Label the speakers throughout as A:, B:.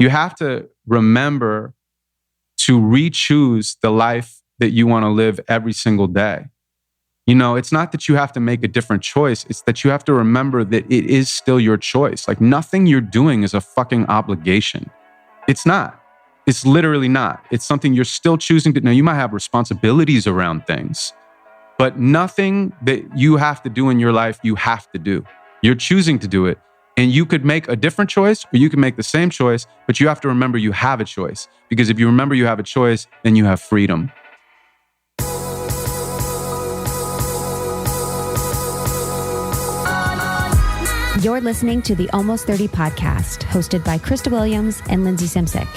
A: You have to remember to re-choose the life that you want to live every single day. You know, it's not that you have to make a different choice. It's that you have to remember that it is still your choice. Like, nothing you're doing is a fucking obligation. It's not. It's literally not. It's something you're still choosing to. Now, you might have responsibilities around things, but nothing that you have to do in your life, you have to do. You're choosing to do it. And you could make a different choice or you can make the same choice, but you have to remember you have a choice. Because if you remember you have a choice, then you have freedom.
B: You're listening to the Almost 30 podcast, hosted by Krista Williams and Lindsay Simsick.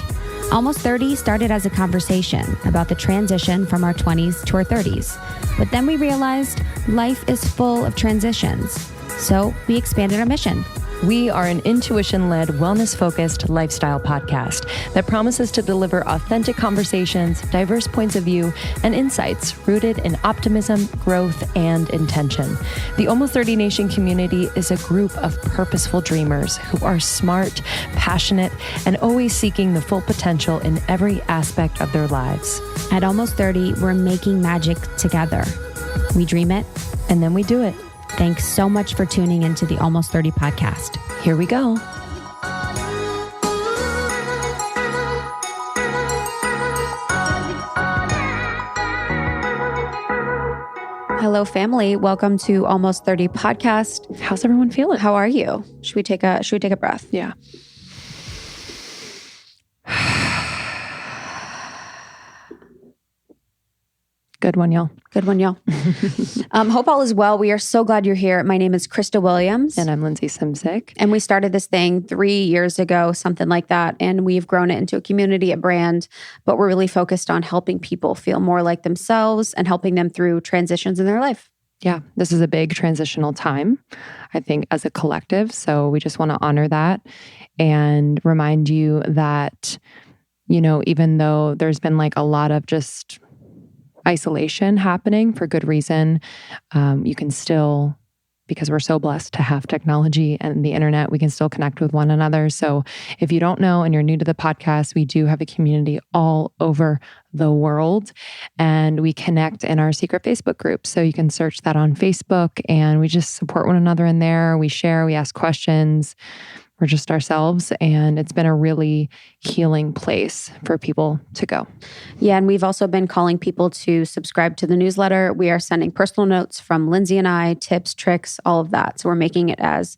B: Almost 30 started as a conversation about the transition from our 20s to our 30s. But then we realized life is full of transitions. So we expanded our mission.
C: We are an intuition-led, wellness-focused lifestyle podcast that promises to deliver authentic conversations, diverse points of view, and insights rooted in optimism, growth, and intention. The Almost 30 Nation community is a group of purposeful dreamers who are smart, passionate, and always seeking the full potential in every aspect of their lives.
B: At Almost 30, we're making magic together. We dream it,
C: and then we do it.
B: Thanks so much for tuning into the Almost 30 podcast.
C: Here we go.
B: Hello, family. Welcome to Almost 30 podcast.
C: How's everyone feeling?
B: How are you? Should we take a breath?
C: Yeah. Good one, y'all.
B: Good one, y'all. Hope all is well. We are so glad you're here. My name is Krista Williams.
C: And I'm Lindsay Simsick.
B: And we started this thing 3 years ago, something like that. And we've grown it into a community, a brand, but we're really focused on helping people feel more like themselves and helping them through transitions in their life.
C: Yeah, this is a big transitional time, I think, as a collective. So we just want to honor that and remind you that, you know, even though there's been like a lot of just isolation happening for good reason, you can still, because we're so blessed to have technology and the internet, we can still connect with one another. So if you don't know and you're new to the podcast, we do have a community all over the world, and we connect in our secret Facebook group. So you can search that on Facebook, and we just support one another in there. We share, we ask questions. We're just ourselves, and it's been a really healing place for people to go.
B: Yeah, and we've also been calling people to subscribe to the newsletter. We are sending personal notes from Lindsay and I, tips, tricks, all of that. So we're making it as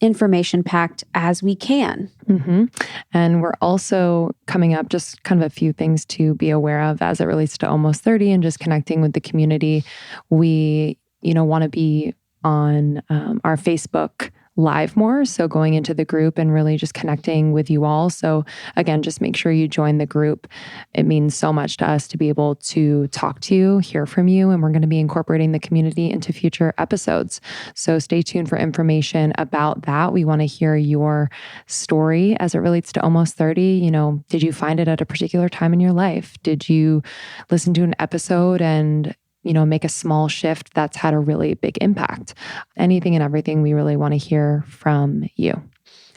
B: information-packed as we can.
C: Mm-hmm. And we're also coming up just kind of a few things to be aware of as it relates to Almost 30 and just connecting with the community. We, want to be on our Facebook Live more. So going into the group and really just connecting with you all. So again, just make sure you join the group. It means so much to us to be able to talk to you, hear from you, and we're going to be incorporating the community into future episodes. So stay tuned for information about that. We want to hear your story as it relates to Almost 30. Did you find it at a particular time in your life? Did you listen to an episode and make a small shift that's had a really big impact? Anything and everything, we really want to hear from you.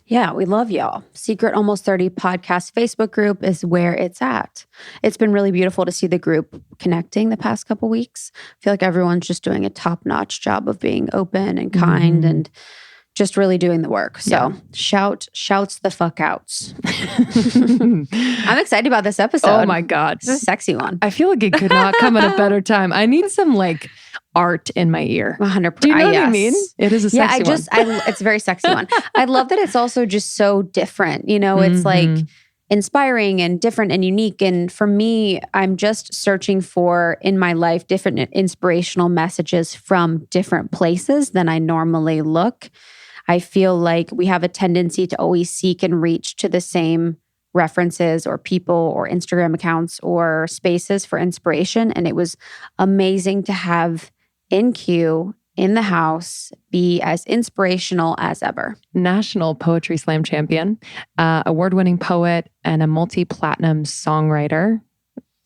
B: Yeah, we love y'all. Secret Almost 30 podcast Facebook group is where it's at. It's been really beautiful to see the group connecting the past couple weeks. I feel like everyone's just doing a top-notch job of being open and kind and just really doing the work. So shouts the fuck outs. I'm excited about this episode.
C: Oh my God.
B: This is a sexy one.
C: I feel like it could not come at a better time. I need some art in my ear.
B: 100%.
C: Do you know what I mean? It is a sexy one.
B: It's a very sexy one. I love that it's also just so different. It's like inspiring and different and unique. And for me, I'm just searching for in my life different inspirational messages from different places than I normally look. I feel like we have a tendency to always seek and reach to the same references or people or Instagram accounts or spaces for inspiration. And it was amazing to have InQ in the house be as inspirational as ever.
C: National Poetry Slam champion, award-winning poet, and a multi-platinum songwriter.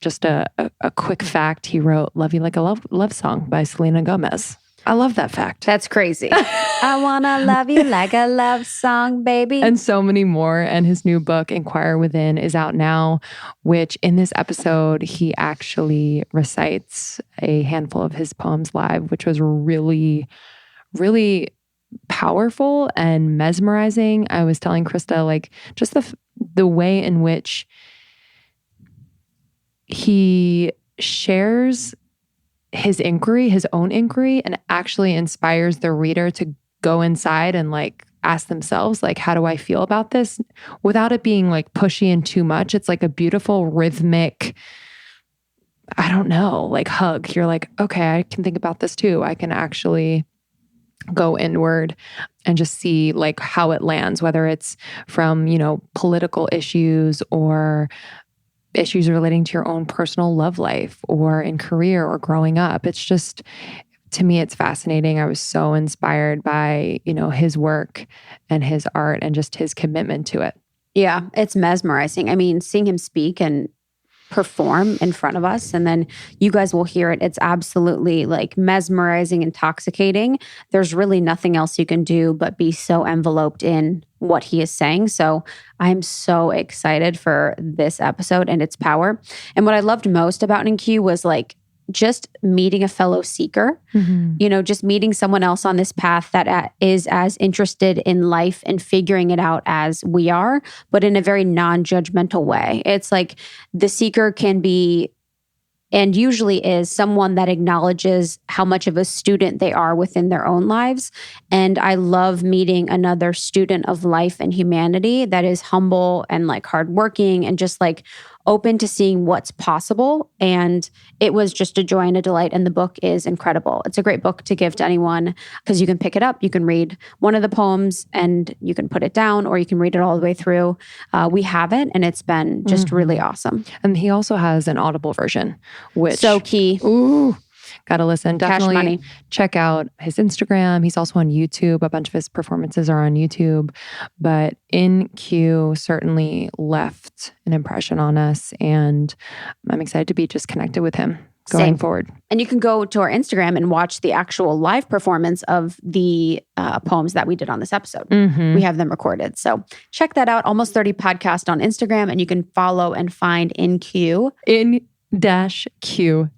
C: Just a quick fact, he wrote Love You Like a Love Song by Selena Gomez. I love that fact.
B: That's crazy. I wanna love you like a love song, baby.
C: And so many more. And his new book, Inquire Within, is out now, which in this episode, he actually recites a handful of his poems live, which was really, really powerful and mesmerizing. I was telling Krista, like, just the way in which he shares his own inquiry, and actually inspires the reader to go inside and like ask themselves, like, how do I feel about this? Without it being like pushy and too much. It's like a beautiful rhythmic, I don't know, like hug. You're like, okay, I can think about this too. I can actually go inward and just see like how it lands, whether it's from, political issues or issues relating to your own personal love life or in career or growing up. It's just, to me, it's fascinating. I was so inspired by, his work and his art and just his commitment to it.
B: Yeah, it's mesmerizing. I mean, seeing him speak and perform in front of us, and then you guys will hear it. It's absolutely like mesmerizing, intoxicating. There's really nothing else you can do but be so enveloped in what he is saying. So I'm so excited for this episode and its power. And what I loved most about NQ was like just meeting a fellow seeker, just meeting someone else on this path that is as interested in life and figuring it out as we are, but in a very non-judgmental way. It's like the seeker can be, and usually is, someone that acknowledges how much of a student they are within their own lives. And I love meeting another student of life and humanity that is humble and like hardworking and just like open to seeing what's possible. And it was just a joy and a delight. And the book is incredible. It's a great book to give to anyone because you can pick it up. You can read one of the poems and you can put it down, or you can read it all the way through. We have it, and it's been just really awesome.
C: And he also has an Audible version, which
B: so key.
C: Ooh. Got to listen. Definitely
B: Cash money.
C: Check out his Instagram. He's also on YouTube. A bunch of his performances are on YouTube. But NQ certainly left an impression on us. And I'm excited to be just connected with him going forward.
B: And you can go to our Instagram and watch the actual live performance of the poems that we did on this episode. We have them recorded. So check that out. Almost 30 Podcast on Instagram. And you can follow and find NQ.
C: In-Q.com.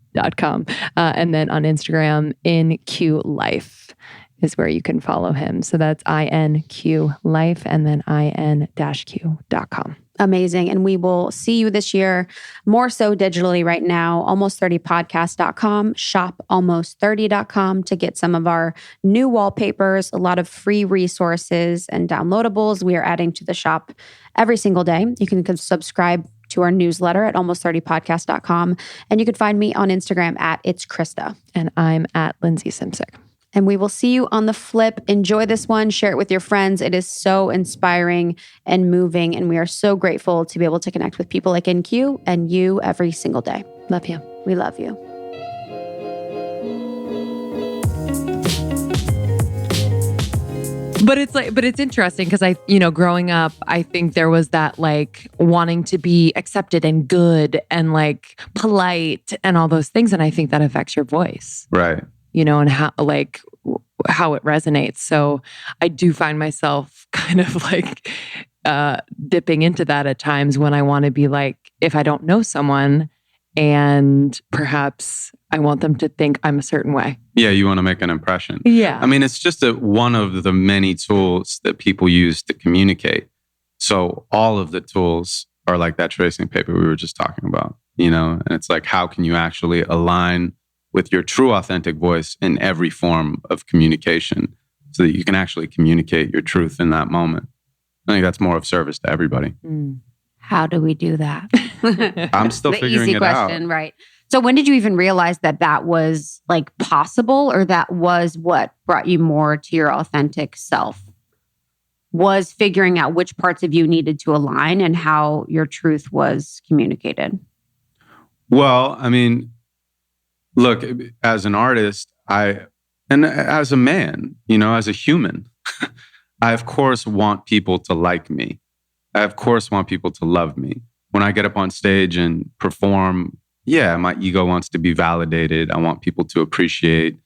C: And then on Instagram, InQ Life is where you can follow him. So that's INQ Life and then IN-Q.com.
B: Amazing. And we will see you this year, more so digitally right now, almost30podcast.com, shop almost30.com to get some of our new wallpapers, a lot of free resources and downloadables we are adding to the shop every single day. You can subscribe to our newsletter at almost30podcast.com. And you can find me on Instagram at It's Krista.
C: And I'm at Lindsay Simsick.
B: And we will see you on the flip. Enjoy this one. Share it with your friends. It is so inspiring and moving. And we are so grateful to be able to connect with people like NQ and you every single day.
C: Love you.
B: We love you.
C: But it's interesting because growing up, I think there was that like wanting to be accepted and good and like polite and all those things. And I think that affects your voice.
A: Right.
C: And how it resonates. So I do find myself kind of like dipping into that at times when I want to be like, if I don't know someone and perhaps I want them to think I'm a certain way.
A: Yeah, you want to make an impression.
C: Yeah.
A: I mean, it's just one of the many tools that people use to communicate. So all of the tools are like that tracing paper we were just talking about, and it's like, how can you actually align with your true authentic voice in every form of communication so that you can actually communicate your truth in that moment? I think that's more of service to everybody.
B: How do we do that?
A: I'm still figuring it out.
B: Question, right? So when did you even realize that was like possible, or that was what brought you more to your authentic self? Was figuring out which parts of you needed to align and how your truth was communicated?
A: Well, I mean, look, as an artist, and as a man, as a human, I of course want people to like me. I of course want people to love me. When I get up on stage and perform, yeah, my ego wants to be validated. I want people to appreciate,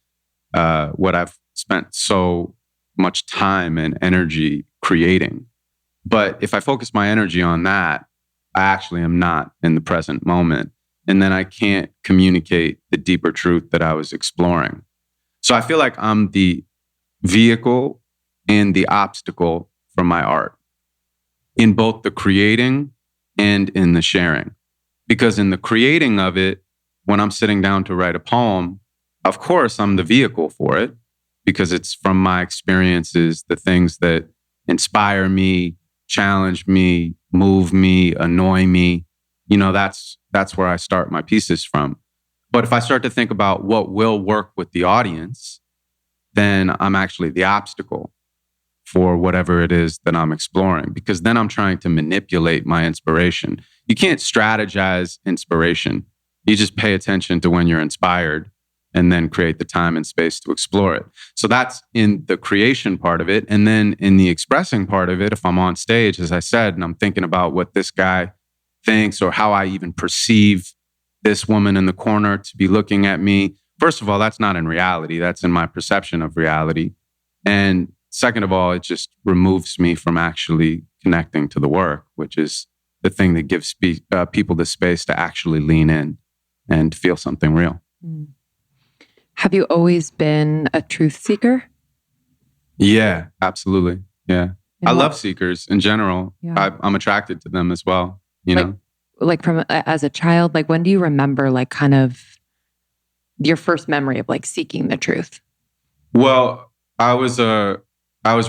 A: what I've spent so much time and energy creating. But if I focus my energy on that, I actually am not in the present moment. And then I can't communicate the deeper truth that I was exploring. So I feel like I'm the vehicle and the obstacle for my art in both the creating and in the sharing. Because in the creating of it, when I'm sitting down to write a poem, of course, I'm the vehicle for it because it's from my experiences, the things that inspire me, challenge me, move me, annoy me. You know, that's where I start my pieces from. But if I start to think about what will work with the audience, then I'm actually the obstacle for whatever it is that I'm exploring, because then I'm trying to manipulate my inspiration. You can't strategize inspiration. You just pay attention to when you're inspired and then create the time and space to explore it. So that's in the creation part of it. And then in the expressing part of it, if I'm on stage, as I said, and I'm thinking about what this guy thinks or how I even perceive this woman in the corner to be looking at me, first of all, that's not in reality. That's in my perception of reality. And second of all, it just removes me from actually connecting to the work, which is the thing that gives people the space to actually lean in and feel something real.
C: Have you always been a truth seeker?
A: Yeah, absolutely. Yeah. I love seekers in general. Yeah. I'm attracted to them as well. You know,
C: like from as a child, like when do you remember like kind of your first memory of like seeking the truth?
A: Well, I was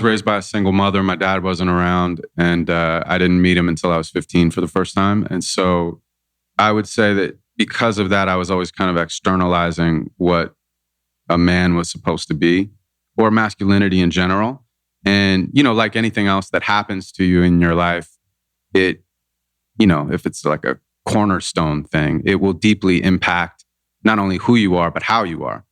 A: raised by a single mother. My dad wasn't around, and I didn't meet him until I was 15 for the first time. And so I would say that because of that, I was always kind of externalizing what a man was supposed to be, or masculinity in general. And, you know, like anything else that happens to you in your life, it, you know, if it's like a cornerstone thing, it will deeply impact not only who you are, but how you are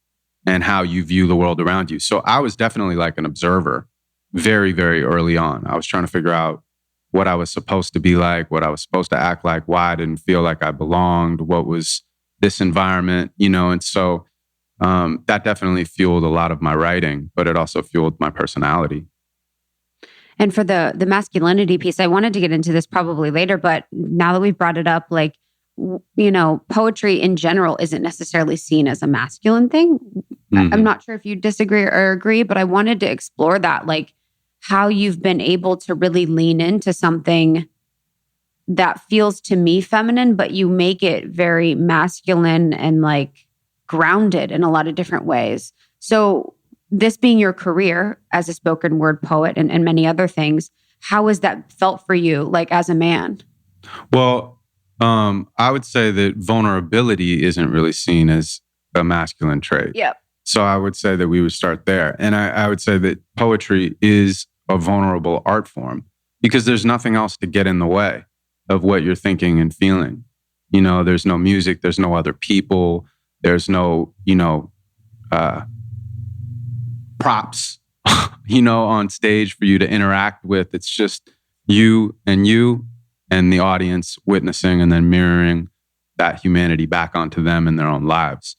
A: and how you view the world around you. So I was definitely like an observer very, very early on. I was trying to figure out what I was supposed to be like, what I was supposed to act like, why I didn't feel like I belonged, what was this environment, you know? And so that definitely fueled a lot of my writing, but it also fueled my personality.
B: And for the masculinity piece, I wanted to get into this probably later, but now that we've brought it up, like, you know, poetry in general isn't necessarily seen as a masculine thing. Mm-hmm. I'm not sure if you disagree or agree, but I wanted to explore that, like how you've been able to really lean into something that feels to me feminine, but you make it very masculine and like grounded in a lot of different ways. So this being your career as a spoken word poet and many other things, how has that felt for you, like as a man?
A: Well, I would say that vulnerability isn't really seen as a masculine trait.
B: Yep.
A: So I would say that we would start there. And I would say that poetry is a vulnerable art form because there's nothing else to get in the way of what you're thinking and feeling. You know, there's no music, there's no other people, there's no, you know, props, you know, on stage for you to interact with. It's just you and the audience witnessing and then mirroring that humanity back onto them in their own lives.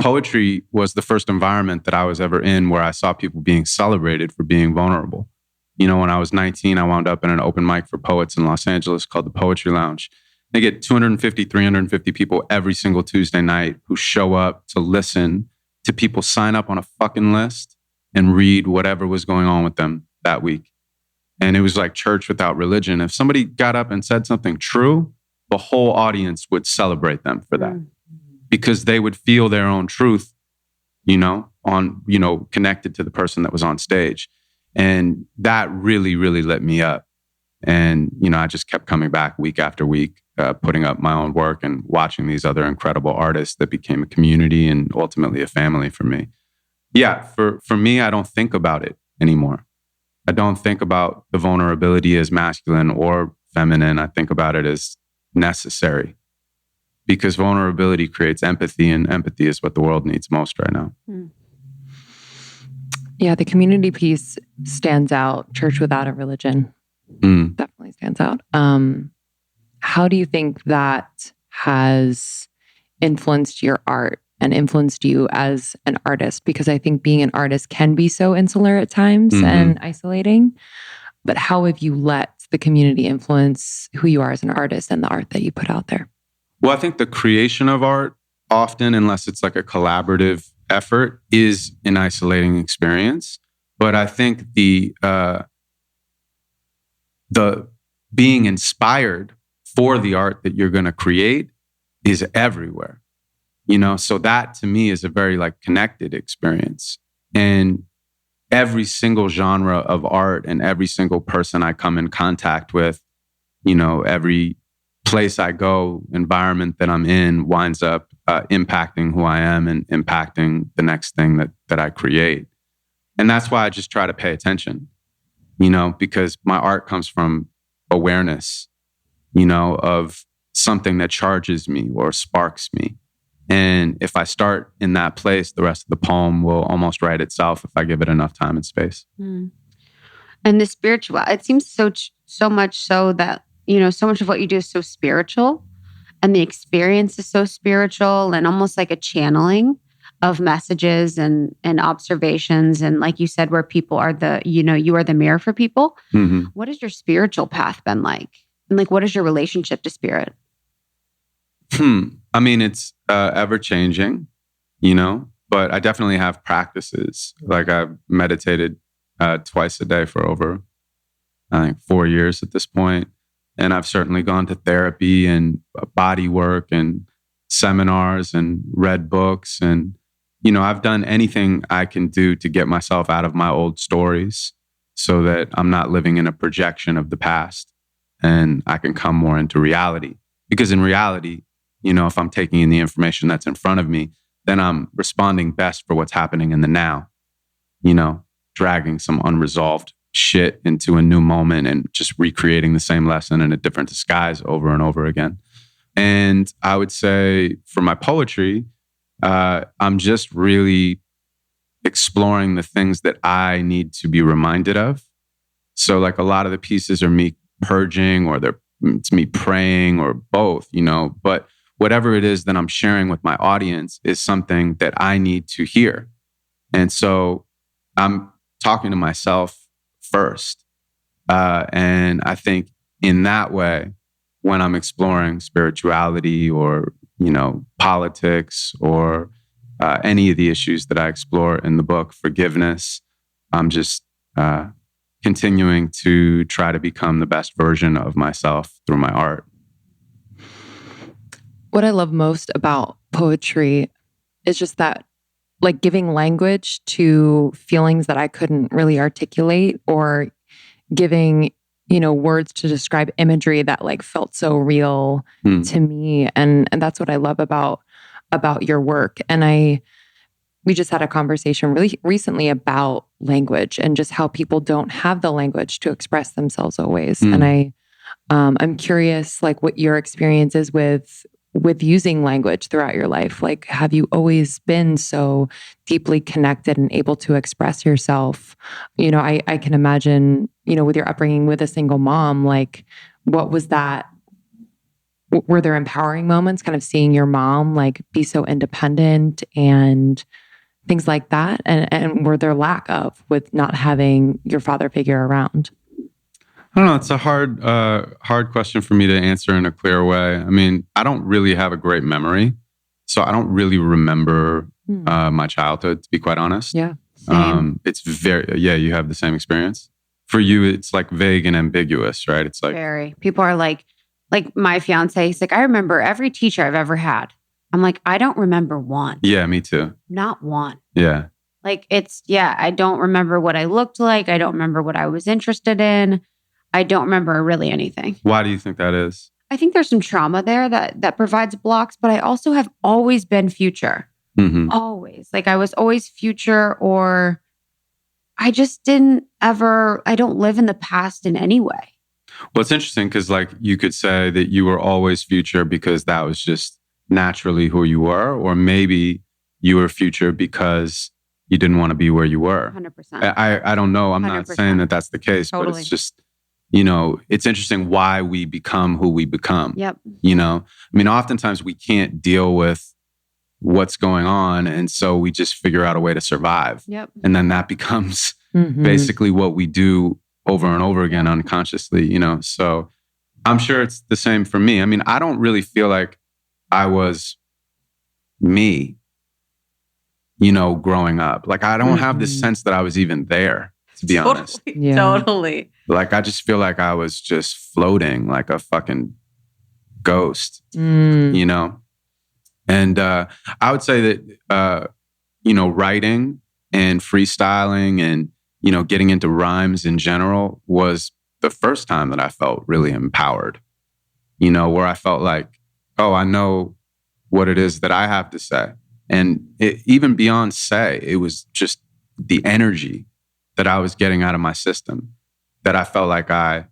A: Poetry was the first environment that I was ever in where I saw people being celebrated for being vulnerable. You know, when I was 19, I wound up in an open mic for poets in Los Angeles called the Poetry Lounge. They get 250, 350 people every single Tuesday night who show up to listen to people sign up on a fucking list and read whatever was going on with them that week. And it was like church without religion. If somebody got up and said something true, the whole audience would celebrate them for that because they would feel their own truth, you know, connected to the person that was on stage. And that really, really lit me up. And, you know, I just kept coming back week after week, putting up my own work and watching these other incredible artists that became a community and ultimately a family for me. Yeah, for me, I don't think about it anymore. I don't think about the vulnerability as masculine or feminine. I think about it as necessary because vulnerability creates empathy, and empathy is what the world needs most right now.
C: Yeah, the community piece stands out. Church without a religion definitely stands out. How do you think that has influenced your art and influenced you as an artist? Because I think being an artist can be so insular at times and isolating. But how have you let the community influence who you are as an artist and the art that you put out there?
A: Well, I think the creation of art often, unless it's like a collaborative effort, is an isolating experience. But I think the being inspired for the art that you're going to create is everywhere, so that to me is a very like connected experience. And every single genre of art and every single person I come in contact with, every place I go, environment that I'm in winds up impacting who I am and impacting the next thing that I create. And that's why I just try to pay attention, because my art comes from awareness, of something that charges me or sparks me. And if I start in that place, the rest of the poem will almost write itself if I give it enough time and space.
B: And the spiritual, it seems so much so that, so much of what you do is so spiritual, and the experience is so spiritual and almost like a channeling of messages and observations. And like you said, where people are you are the mirror for people. What has your spiritual path been like? And like, what is your relationship to spirit?
A: I mean, it's ever changing, but I definitely have practices. Like I've meditated twice a day for over, I think, 4 years at this point. And I've certainly gone to therapy and body work and seminars and read books. And, I've done anything I can do to get myself out of my old stories so that I'm not living in a projection of the past and I can come more into reality. Because in reality, if I'm taking in the information that's in front of me, then I'm responding best for what's happening in the now, dragging some unresolved shit into a new moment and just recreating the same lesson in a different disguise over and over again. And I would say for my poetry, I'm just really exploring the things that I need to be reminded of. So like a lot of the pieces are me purging or it's me praying or both, but whatever it is that I'm sharing with my audience is something that I need to hear. And so I'm talking to myself first. And I think in that way, when I'm exploring spirituality or, politics or any of the issues that I explore in the book, forgiveness, I'm just continuing to try to become the best version of myself through my art.
C: What I love most about poetry is just that, like, giving language to feelings that I couldn't really articulate, or giving, words to describe imagery that like felt so real to me. And that's what I love about your work. And we just had a conversation really recently about language and just how people don't have the language to express themselves always. And I'm curious, like, what your experience is with using language throughout your life. Like, have you always been so deeply connected and able to express yourself? I can imagine, with your upbringing with a single mom, like, what was that? Were there empowering moments, kind of seeing your mom like be so independent and things like that? And were there lack of with not having your father figure around?
A: I don't know. It's a hard question for me to answer in a clear way. I mean, I don't really have a great memory, so I don't really remember my childhood, to be quite honest.
C: Yeah.
A: It's you have the same experience. For you, it's like vague and ambiguous, right? It's like
B: very. People are like my fiance, he's like, I remember every teacher I've ever had. I'm like, I don't remember one.
A: Yeah, me too.
B: Not one.
A: Yeah.
B: Like I don't remember what I looked like. I don't remember what I was interested in. I don't remember really anything.
A: Why do you think that is?
B: I think there's some trauma there that provides blocks, but I also have always been future. Always. Like I was always future, or I just I don't live in the past in any way.
A: Well, it's interesting because like you could say that you were always future because that was just naturally who you were, or maybe you were future because you didn't want to be where you were.
B: 100%.
A: I don't know. I'm 100%. Not saying that that's the case,
B: Totally.
A: But it's just, it's interesting why we become who we become.
B: Yep.
A: I mean, oftentimes we can't deal with what's going on. And so we just figure out a way to survive.
B: Yep.
A: And then that becomes basically what we do over and over again unconsciously, you know? So I'm sure it's the same for me. I mean, I don't really feel like I was me, you know, growing up. Like, I don't have this sense that I was even there, to be honest.
B: Yeah. Totally.
A: Like, I just feel like I was just floating like a fucking ghost, you know? And I would say that, you know, writing and freestyling and, you know, getting into rhymes in general was the first time that I felt really empowered, you know, where I felt like, oh, I know what it is that I have to say. And even beyond say, it was just the energy that I was getting out of my system that I felt like I,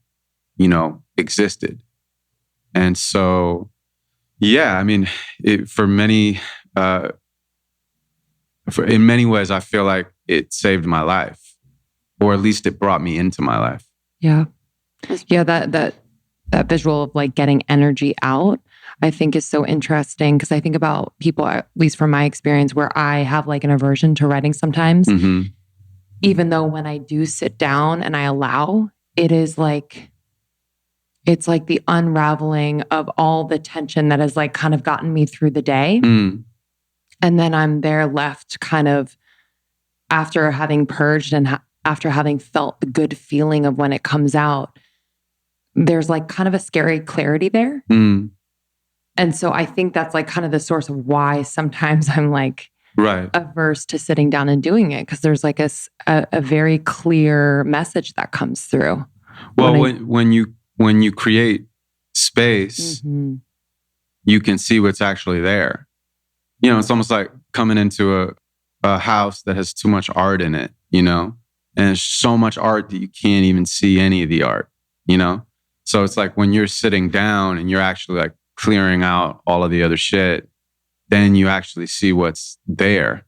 A: you know, existed. And so, yeah, I mean, in many ways, I feel like it saved my life, or at least it brought me into my life.
C: Yeah. Yeah. That visual of like getting energy out, I think is so interesting, because I think about people, at least from my experience, where I have like an aversion to writing sometimes, even though when I do sit down and I allow, it is like, it's like the unraveling of all the tension that has like kind of gotten me through the day. And then I'm there left kind of after having purged and after having felt the good feeling of when it comes out, there's like kind of a scary clarity there. And so I think that's like kind of the source of why sometimes I'm like averse to sitting down and doing it, because there's like a very clear message that comes through.
A: Well, when you create space, you can see what's actually there. You know, it's almost like coming into a house that has too much art in it, you know, and there's so much art that you can't even see any of the art, you know? So it's like when you're sitting down and you're actually like clearing out all of the other shit, then you actually see what's there.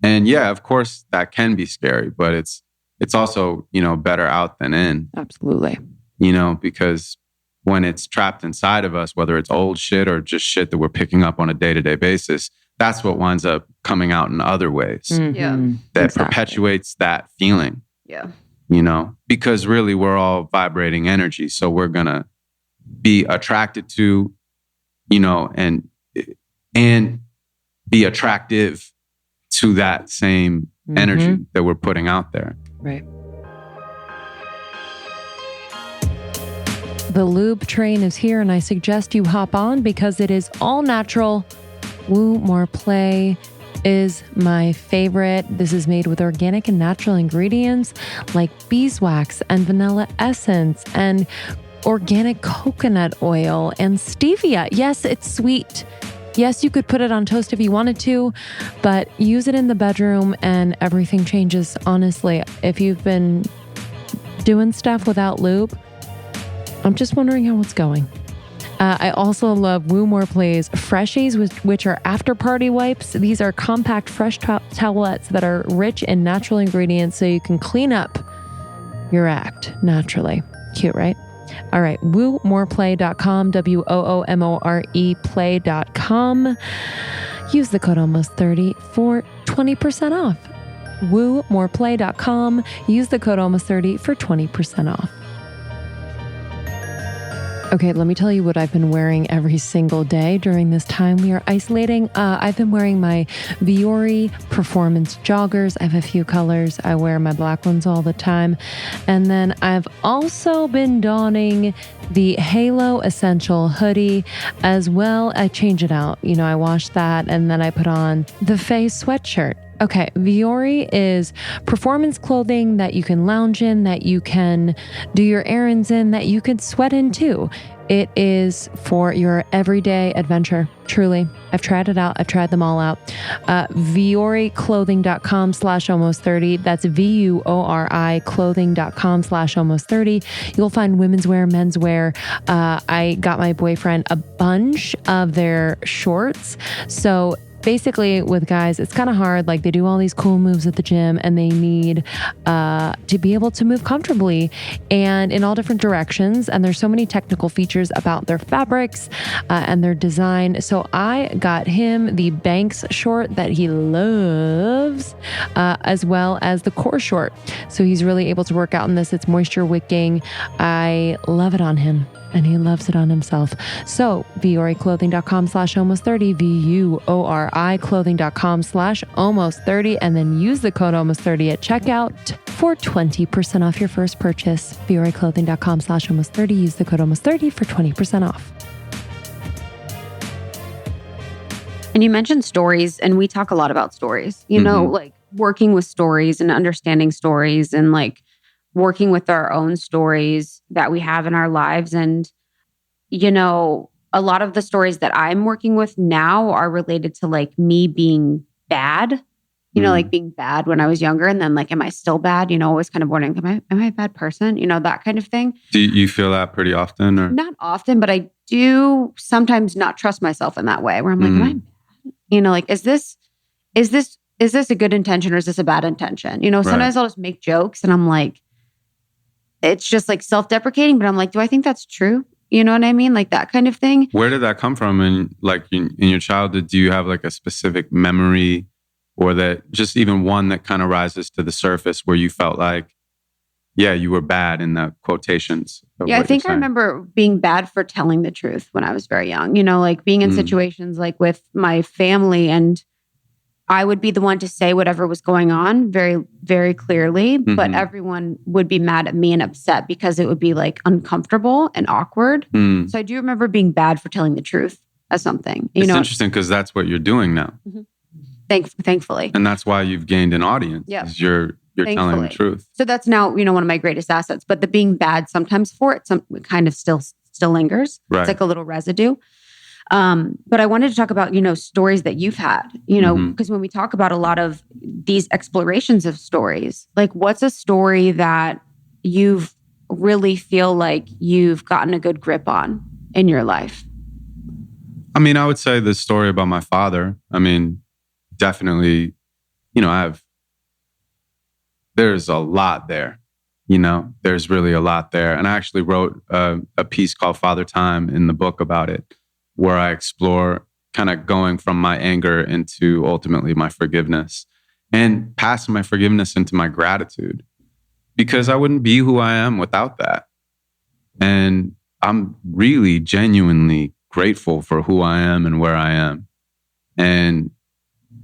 A: And yeah, of course that can be scary, but it's also, you know, better out than in.
C: Absolutely.
A: You know, because when it's trapped inside of us, whether it's old shit or just shit that we're picking up on a day-to-day basis, that's what winds up coming out in other ways. That perpetuates that feeling. Yeah. You know, because really we're all vibrating energy. So we're going to be attracted to, you know, and be attractive to that same energy that we're putting out there.
C: Right.
D: The lube train is here, and I suggest you hop on because it is all natural. Woo More Play is my favorite. This is made with organic and natural ingredients like beeswax and vanilla essence and organic coconut oil and stevia. Yes, it's sweet. Yes, you could put it on toast if you wanted to, but use it in the bedroom and everything changes. Honestly, if you've been doing stuff without lube, I'm just wondering how it's going. I also love Woo More Play's Freshies, which are after party wipes. These are compact fresh towelettes that are rich in natural ingredients so you can clean up your act naturally. Cute, right? All right, woomoreplay.com, WOOMORE play.com. Use the code almost30 for 20% off. Woomoreplay.com. Use the code almost30 for 20% off. Okay, let me tell you what I've been wearing every single day during this time we are isolating. I've been wearing my Viore performance joggers. I have a few colors. I wear my black ones all the time. And then I've also been donning the Halo Essential hoodie as well. I change it out. You know, I wash that and then I put on the Faye sweatshirt. Okay, Viore is performance clothing that you can lounge in, that you can do your errands in, that you could sweat in too. It is for your everyday adventure. Truly. I've tried it out. I've tried them all out. VioreClothing.com/almost30. That's VUORI clothing.com/almost30. You'll find women's wear, men's wear. I got my boyfriend a bunch of their shorts. So basically with guys, it's kind of hard. Like they do all these cool moves at the gym and they need to be able to move comfortably and in all different directions. And there's so many technical features about their fabrics and their design. So I got him the Banks short that he loves, as well as the Core short. So he's really able to work out in this. It's moisture wicking. I love it on him. And he loves it on himself. So vuoriclothing.com/almost30, VUORI clothing.com/almost30, and then use the code almost30 at checkout for 20% off your first purchase. vuoriclothing.com/almost30, use the code almost30 for 20% off.
B: And you mentioned stories, and we talk a lot about stories, you know, like working with stories and understanding stories and like working with our own stories that we have in our lives. And, you know, a lot of the stories that I'm working with now are related to like me being bad, you know, like being bad when I was younger. And then like, am I still bad? You know, always kind of wondering, am I a bad person? You know, that kind of thing.
A: Do you feel that pretty often? Or?
B: Not often, but I do sometimes not trust myself in that way where I'm like, am I bad? You know, like, is this a good intention or is this a bad intention? You know, sometimes I'll just make jokes and I'm like, it's just like self-deprecating, but I'm like, do I think that's true? You know what I mean? Like that kind of thing.
A: Where did that come from? And like in your childhood, do you have like a specific memory or that just even one that kind of rises to the surface where you felt like, yeah, you were bad in the quotations?
B: Yeah, I think I remember being bad for telling the truth when I was very young, you know, like being in situations like with my family and I would be the one to say whatever was going on very, very clearly, but everyone would be mad at me and upset because it would be like uncomfortable and awkward. So I do remember being bad for telling the truth as something. It's
A: interesting because that's what you're doing now.
B: Thankfully.
A: And that's why you've gained an audience. Yeah. You're telling the truth.
B: So that's now, you know, one of my greatest assets. But the being bad sometimes for it, it kind of still lingers. Right. It's like a little residue. But I wanted to talk about, you know, stories that you've had, you know, because when we talk about a lot of these explorations of stories, like what's a story that you've really feel like you've gotten a good grip on in your life?
A: I mean, I would say the story about my father. I mean, definitely, you know, there's a lot there, you know, there's really a lot there. And I actually wrote a piece called Father Time in the book about it, where I explore kind of going from my anger into ultimately my forgiveness and passing my forgiveness into my gratitude, because I wouldn't be who I am without that. And I'm really genuinely grateful for who I am and where I am. And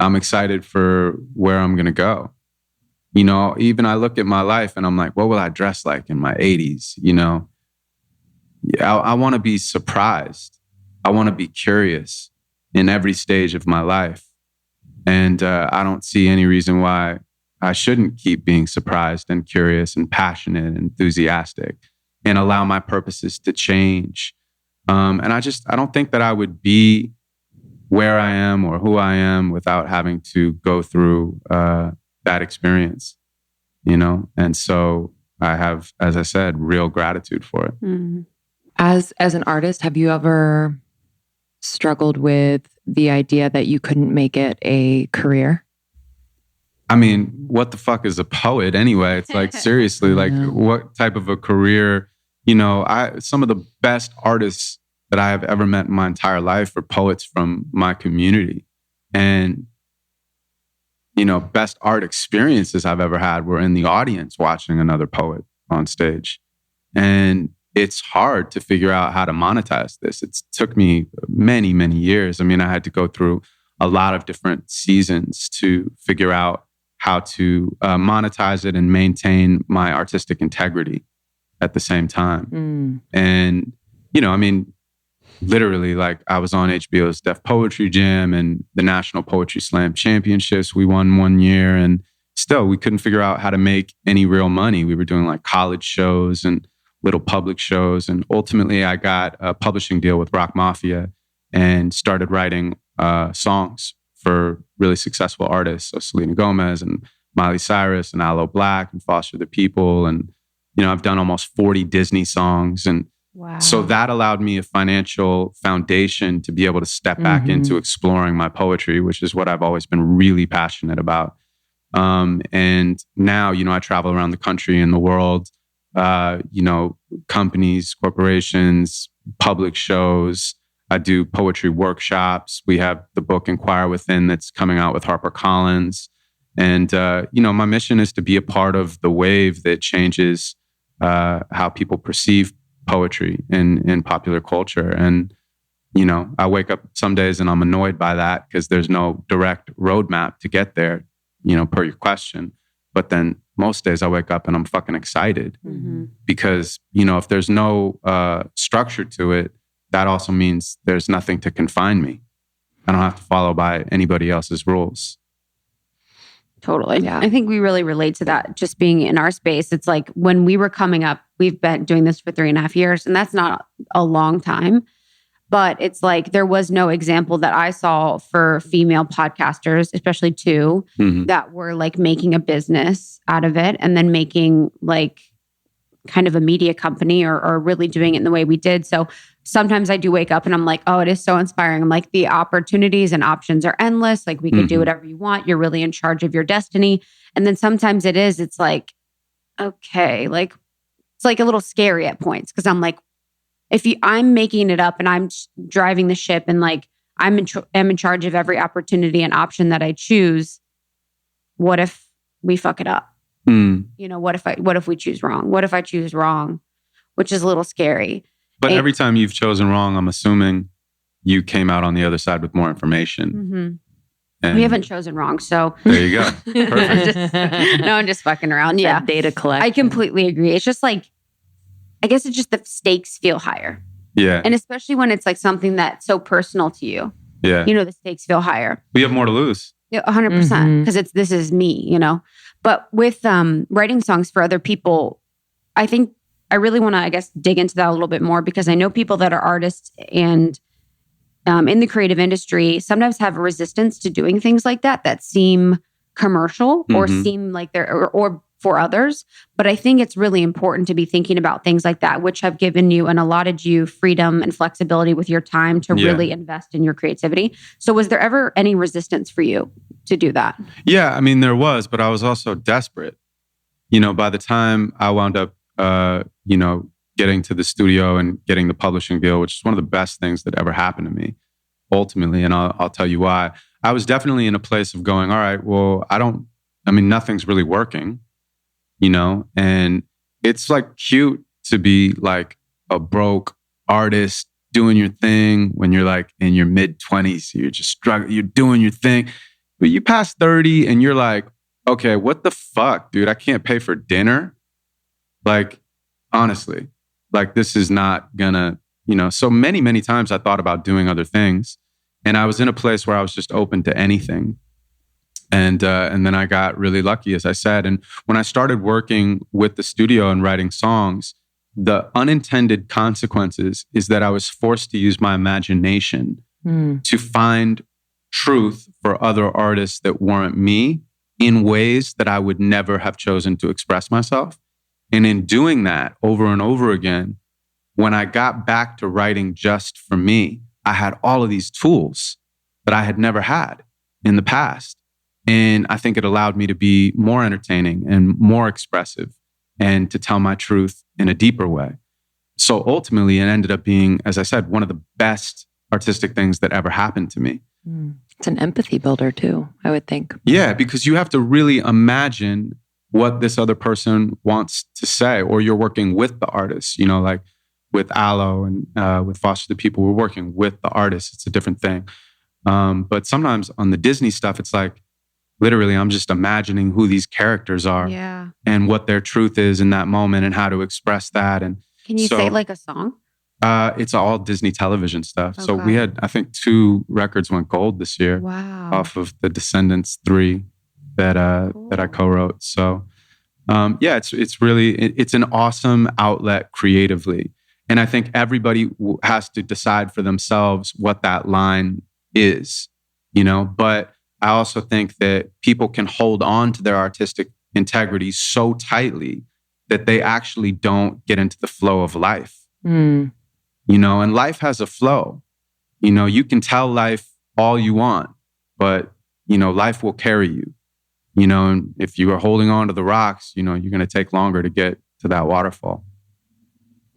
A: I'm excited for where I'm going to go. You know, even I look at my life and I'm like, what will I dress like in my 80s? You know, I want to be surprised. I want to be curious in every stage of my life. And I don't see any reason why I shouldn't keep being surprised and curious and passionate and enthusiastic and allow my purposes to change. And I don't think that I would be where I am or who I am without having to go through that experience, you know? And so I have, as I said, real gratitude for it.
C: Mm. As an artist, have you ever struggled with the idea that you couldn't make it a career?
A: I mean, what the fuck is a poet anyway? It's like, seriously, like what type of a career, you know, some of the best artists that I have ever met in my entire life are poets from my community. And, you know, best art experiences I've ever had were in the audience watching another poet on stage. And it's hard to figure out how to monetize this. It took me many, many years. I mean, I had to go through a lot of different seasons to figure out how to monetize it and maintain my artistic integrity at the same time. And, you know, I mean, literally, like I was on HBO's Def Poetry Jam and the National Poetry Slam Championships. We won one year and still we couldn't figure out how to make any real money. We were doing like college shows and little public shows. And ultimately I got a publishing deal with Rock Mafia and started writing songs for really successful artists. So Selena Gomez and Miley Cyrus and Aloe Black and Foster the People. And, you know, I've done almost 40 Disney songs. And
B: Wow.
A: So that allowed me a financial foundation to be able to step back into exploring my poetry, which is what I've always been really passionate about. And now, I travel around the country and the world, companies, corporations, public shows. I do poetry workshops. We have the book Inquire Within that's coming out with HarperCollins. And, my mission is to be a part of the wave that changes how people perceive poetry in popular culture. And, I wake up some days and I'm annoyed by that because there's no direct roadmap to get there, per your question. But then most days I wake up and I'm fucking excited because, if there's no structure to it, that also means there's nothing to confine me. I don't have to follow by anybody else's rules.
B: Totally.
C: Yeah.
B: I think we really relate to that just being in our space. It's like when we were coming up, we've been doing this for 3.5 years, and that's not a long time. But it's like there was no example that I saw for female podcasters, especially two, that were like making a business out of it and then making like kind of a media company or really doing it in the way we did. So sometimes I do wake up and I'm like, oh, it is so inspiring. I'm like, the opportunities and options are endless. Like we could do whatever you want. You're really in charge of your destiny. And then sometimes it's like, okay, like it's like a little scary at points because I'm like, I'm making it up and I'm driving the ship and like I'm in charge of every opportunity and option that I choose. What if we fuck it up? What if we choose wrong? What if I choose wrong? Which is a little scary.
A: But every time you've chosen wrong, I'm assuming you came out on the other side with more information. And
B: we haven't chosen wrong, so
A: there you go. Perfect.
B: I'm just fucking around. Yeah,
C: data collection.
B: I completely agree. It's just like, I guess it's just the stakes feel higher.
A: Yeah,
B: and especially when it's like something that's so personal to you.
A: Yeah,
B: the stakes feel higher.
A: We have more to lose.
B: Yeah, 100%. Because this is me. But with writing songs for other people, I think I really want to, I guess, dig into that a little bit more because I know people that are artists and in the creative industry sometimes have a resistance to doing things like that seem commercial or seem like they're, or for others. But I think it's really important to be thinking about things like that, which have given you and allotted you freedom and flexibility with your time to really invest in your creativity. So was there ever any resistance for you to do that?
A: Yeah, I mean, there was, but I was also desperate. By the time I wound up, getting to the studio and getting the publishing deal, which is one of the best things that ever happened to me, ultimately. And I'll tell you why. I was definitely in a place of going, all right, well, nothing's really working, and it's like cute to be like a broke artist doing your thing when you're like in your mid-20s, you're just struggling, you're doing your thing. But you pass 30 and you're like, okay, what the fuck, dude? I can't pay for dinner. Like, honestly, like this is not gonna, so many, many times I thought about doing other things. And I was in a place where I was just open to anything. And then I got really lucky, as I said. And when I started working with the studio and writing songs, the unintended consequences is that I was forced to use my imagination to find truth for other artists that weren't me in ways that I would never have chosen to express myself. And in doing that over and over again, when I got back to writing just for me, I had all of these tools that I had never had in the past. And I think it allowed me to be more entertaining and more expressive and to tell my truth in a deeper way. So ultimately, it ended up being, as I said, one of the best artistic things that ever happened to me.
C: It's an empathy builder too, I would think.
A: Yeah, because you have to really imagine what this other person wants to say, or you're working with the artist, like with Aloe and with Foster the People, we're working with the artist. It's a different thing. But sometimes on the Disney stuff, it's like, literally, I'm just imagining who these characters are and what their truth is in that moment and how to express that. And
B: can you say like a song?
A: It's all Disney television stuff. So we had, I think 2 records went gold this year off of the Descendants 3 that I co-wrote. So it's really, it's an awesome outlet creatively. And I think everybody has to decide for themselves what that line is, but I also think that people can hold on to their artistic integrity so tightly that they actually don't get into the flow of life.
C: Mm.
A: You know, and life has a flow. You know, you can tell life all you want, but, you know, life will carry you. You know, and if you are holding on to the rocks, you know, you're going to take longer to get to that waterfall.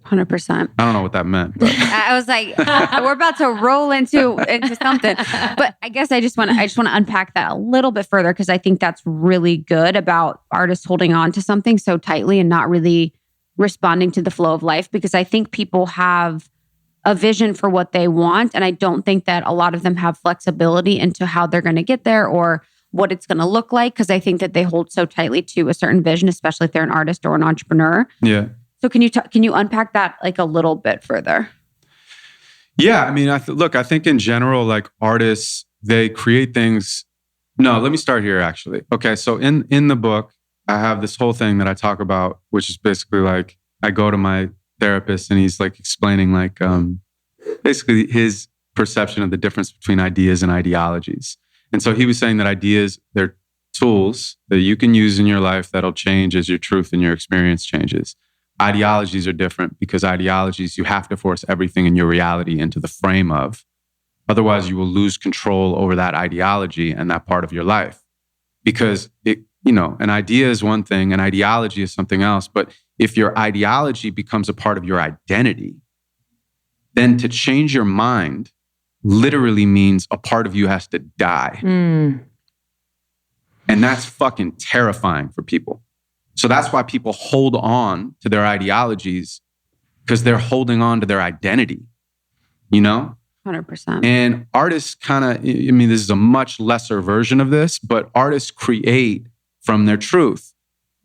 B: 100%.
A: I don't know what that meant, but
B: I was like, we're about to roll into something. But I guess I just want to unpack that a little bit further, because I think that's really good about artists holding on to something so tightly and not really responding to the flow of life, because I think people have a vision for what they want, and I don't think that a lot of them have flexibility into how they're going to get there or what it's going to look like, because I think that they hold so tightly to a certain vision, especially if they're an artist or an entrepreneur.
A: yeah.
B: So can you unpack that like a little bit further?
A: Yeah, I mean, I think in general, like artists, they create things. No, let me start here, actually. Okay, so in the book, I have this whole thing that I talk about, which is basically like, I go to my therapist and he's like explaining like basically his perception of the difference between ideas and ideologies. And so he was saying that ideas, they're tools that you can use in your life that'll change as your truth and your experience changes. Ideologies are different, because ideologies, you have to force everything in your reality into the frame of. Otherwise, you will lose control over that ideology and that part of your life. Because an idea is one thing, an ideology is something else. But if your ideology becomes a part of your identity, then to change your mind literally means a part of you has to die.
C: Mm.
A: And that's fucking terrifying for people. So that's why people hold on to their ideologies, because they're holding on to their identity, you know?
B: 100%.
A: And artists kind of, I mean, this is a much lesser version of this, but artists create from their truth.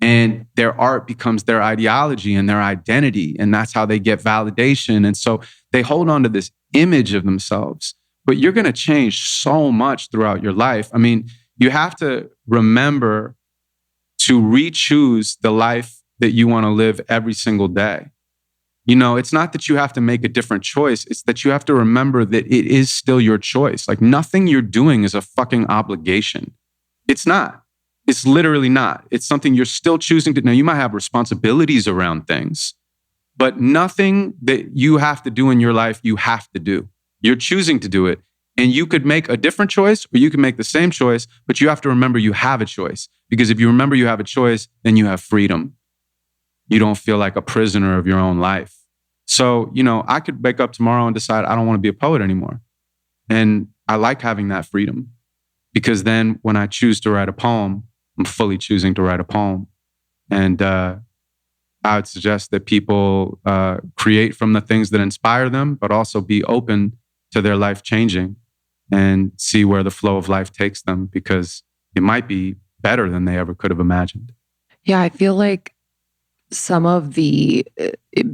A: And their art becomes their ideology and their identity. And that's how they get validation. And so they hold on to this image of themselves. But you're going to change so much throughout your life. I mean, you have to remember to re-choose the life that you want to live every single day. You know, it's not that you have to make a different choice. It's that you have to remember that it is still your choice. Like, nothing you're doing is a fucking obligation. It's not. It's literally not. It's something you're still choosing to. Now, you might have responsibilities around things, but nothing that you have to do in your life, you have to do. You're choosing to do it. And you could make a different choice, or you can make the same choice, but you have to remember you have a choice. Because if you remember you have a choice, then you have freedom. You don't feel like a prisoner of your own life. So, you know, I could wake up tomorrow and decide I don't want to be a poet anymore. And I like having that freedom, because then when I choose to write a poem, I'm fully choosing to write a poem. And I would suggest that people create from the things that inspire them, but also be open to their life changing and see where the flow of life takes them, because it might be better than they ever could have imagined.
C: Yeah, I feel like some of the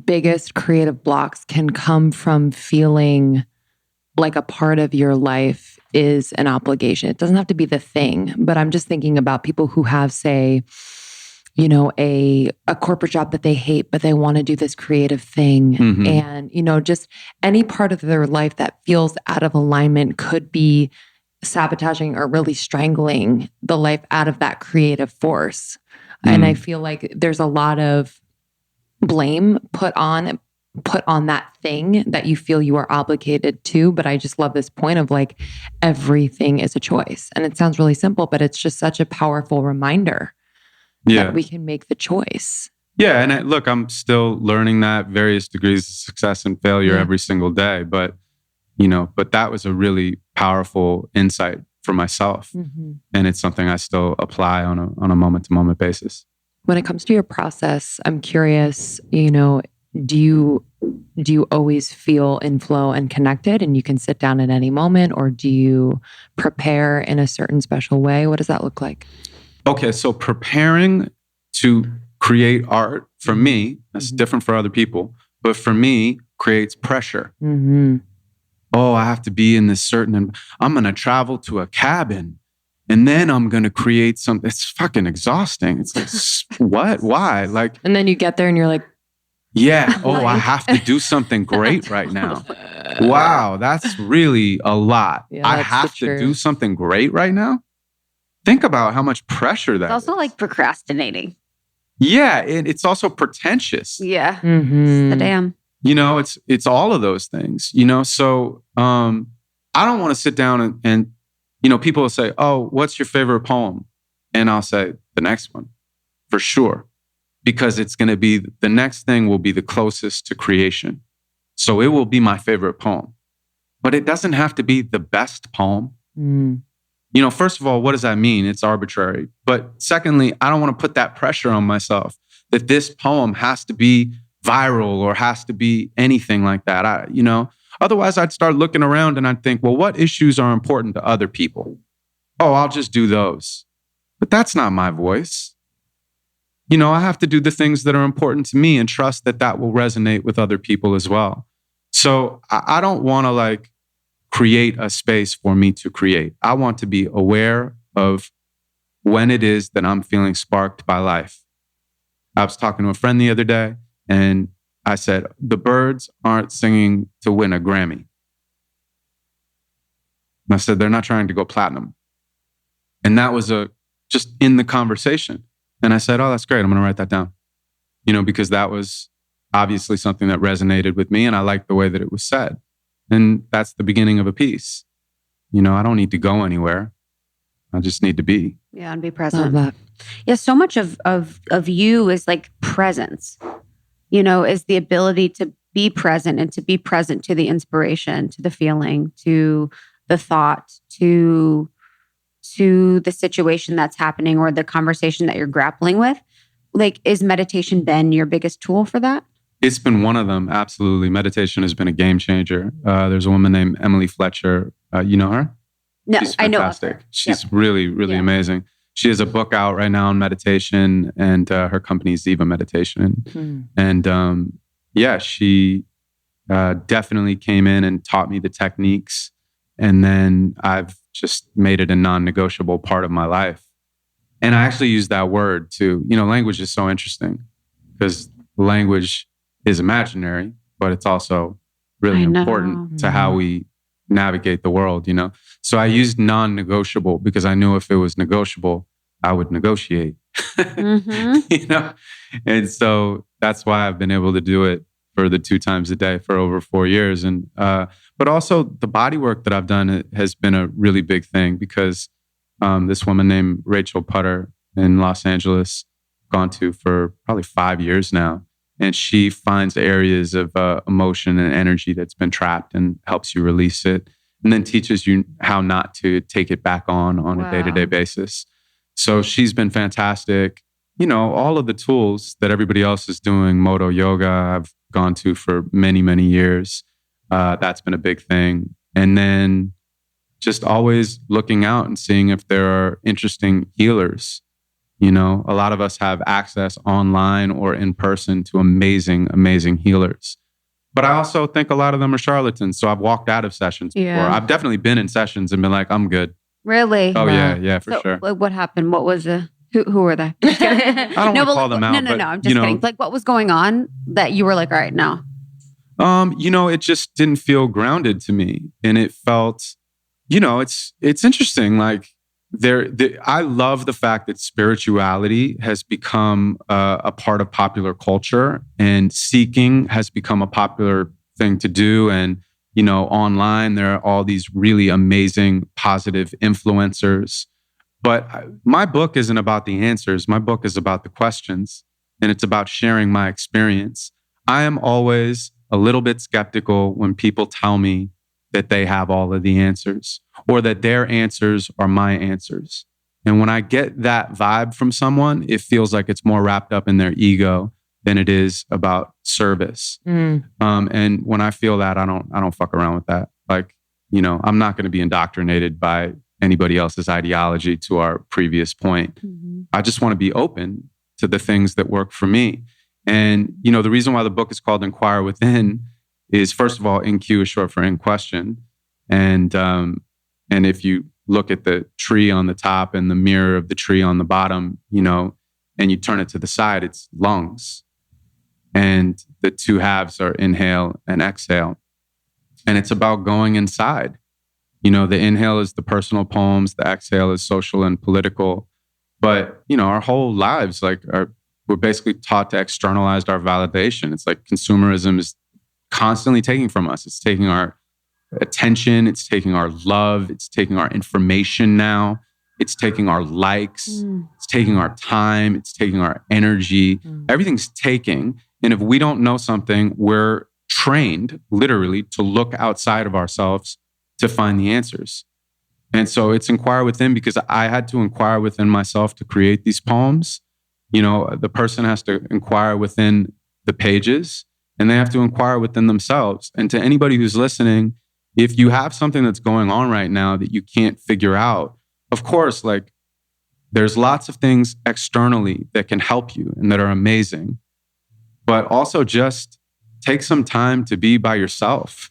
C: biggest creative blocks can come from feeling like a part of your life is an obligation. It doesn't have to be the thing, but I'm just thinking about people who have, say, you know, a corporate job that they hate, but they want to do this creative thing.
A: Mm-hmm.
C: And, you know, just any part of their life that feels out of alignment could be sabotaging or really strangling the life out of that creative force. Mm. And I feel like there's a lot of blame put on that thing that you feel you are obligated to. But I just love this point of like, everything is a choice. And it sounds really simple, but it's just such a powerful reminder that we can make the choice.
A: Yeah. And look, I'm still learning that, various degrees of success and failure every single day. But, you know, but that was a really powerful insight for myself. Mm-hmm. And it's something I still apply on a moment-to-moment basis.
C: When it comes to your process, I'm curious, you know, do you always feel in flow and connected and you can sit down at any moment, or do you prepare in a certain special way? What does that look like?
A: Okay, so preparing to create art, for me, that's different for other people, but for me, creates pressure.
C: Mm-hmm.
A: Oh, I have to be in this certain, I'm going to travel to a cabin and then I'm going to create something. It's fucking exhausting. It's like, what? Why? Like,
C: and then you get there and you're like,
A: yeah. Oh, I have to do something great right now. Wow, that's really a lot. Yeah, I have to do something great right now. Think about how much pressure that is.
B: It's also like procrastinating.
A: Yeah, and it's also pretentious.
B: Yeah.
C: Mm-hmm.
B: The damn.
A: It's all of those things, So I don't want to sit down and people will say, oh, what's your favorite poem? And I'll say the next one for sure, because it's going to be the next thing will be the closest to creation. So it will be my favorite poem, but it doesn't have to be the best poem. First of all, what does that mean? It's arbitrary. But secondly, I don't want to put that pressure on myself that this poem has to be viral or has to be anything like that. Otherwise I'd start looking around and I'd think, well, what issues are important to other people? Oh, I'll just do those. But that's not my voice. I have to do the things that are important to me and trust that that will resonate with other people as well. So I don't want to create a space for me to create. I want to be aware of when it is that I'm feeling sparked by life. I was talking to a friend the other day and I said, the birds aren't singing to win a Grammy. And I said, they're not trying to go platinum. And that was just in the conversation. And I said, oh, that's great. I'm going to write that down. Because that was obviously something that resonated with me and I liked the way that it was said. And that's the beginning of a piece. I don't need to go anywhere. I just need to be.
B: Yeah, and be present. Love that. Yeah, so much of you is presence. Is the ability to be present and to be present to the inspiration, to the feeling, to the thought, to the situation that's happening or the conversation that you're grappling with. Is meditation been your biggest tool for that?
A: It's been one of them. Absolutely. Meditation has been a game changer. There's a woman named Emily Fletcher. You know her?
B: No,
A: She's
B: I know
A: fantastic. She's really, really amazing. She has a book out right now on meditation and her company is Ziva Meditation. And she definitely came in and taught me the techniques. And then I've just made it a non-negotiable part of my life. And I actually use that word too. Language is so interesting because language is imaginary, but it's also really important to how we navigate the world, So I used non-negotiable because I knew if it was negotiable, I would negotiate, And so that's why I've been able to do it for the 2 times a day for over 4 years. And, but also the body work that I've done has been a really big thing because this woman named Rachel Putter in Los Angeles, gone to for probably 5 years now. And she finds areas of emotion and energy that's been trapped and helps you release it. And then teaches you how not to take it back on a day-to-day basis. So she's been fantastic. All of the tools that everybody else is doing, Moto Yoga, I've gone to for many, many years. That's been a big thing. And then just always looking out and seeing if there are interesting healers. A lot of us have access online or in person to amazing, amazing healers. But I also think a lot of them are charlatans. So I've walked out of sessions before. I've definitely been in sessions and been like, I'm good.
B: Really?
A: Oh, yeah, for sure.
B: What happened? What was who were they?
A: I don't want to call them out.
B: No, I'm just kidding. What was going on that you were like, all right, no?
A: It just didn't feel grounded to me. And it felt, it's interesting. I love the fact that spirituality has become a part of popular culture and seeking has become a popular thing to do. And, online, there are all these really amazing, positive influencers. But my book isn't about the answers. My book is about the questions and it's about sharing my experience. I am always a little bit skeptical when people tell me that they have all of the answers or that their answers are my answers. And when I get that vibe from someone, it feels like it's more wrapped up in their ego than it is about service. And when I feel that, I don't fuck around with that. I'm not going to be indoctrinated by anybody else's ideology to our previous point. I just want to be open to the things that work for me. And, the reason why the book is called Inquire Within is, first of all, InQ is short for in question. And if you look at the tree on the top and the mirror of the tree on the bottom, and you turn it to the side, it's lungs. And the two halves are inhale and exhale. And it's about going inside. The inhale is the personal poems, the exhale is social and political. But, our whole lives, we're basically taught to externalize our validation. It's like consumerism is constantly taking from us. It's taking our attention. It's taking our love. It's taking our information now. It's taking our likes. It's taking our time. It's taking our energy. Everything's taking. And if we don't know something, we're trained literally to look outside of ourselves to find the answers. And so it's Inquire Within because I had to inquire within myself to create these poems. You know, the person has to inquire within the pages and they have to inquire within themselves. And to anybody who's listening, if you have something that's going on right now that you can't figure out, of course, like there's lots of things externally that can help you and that are amazing, but also just take some time to be by yourself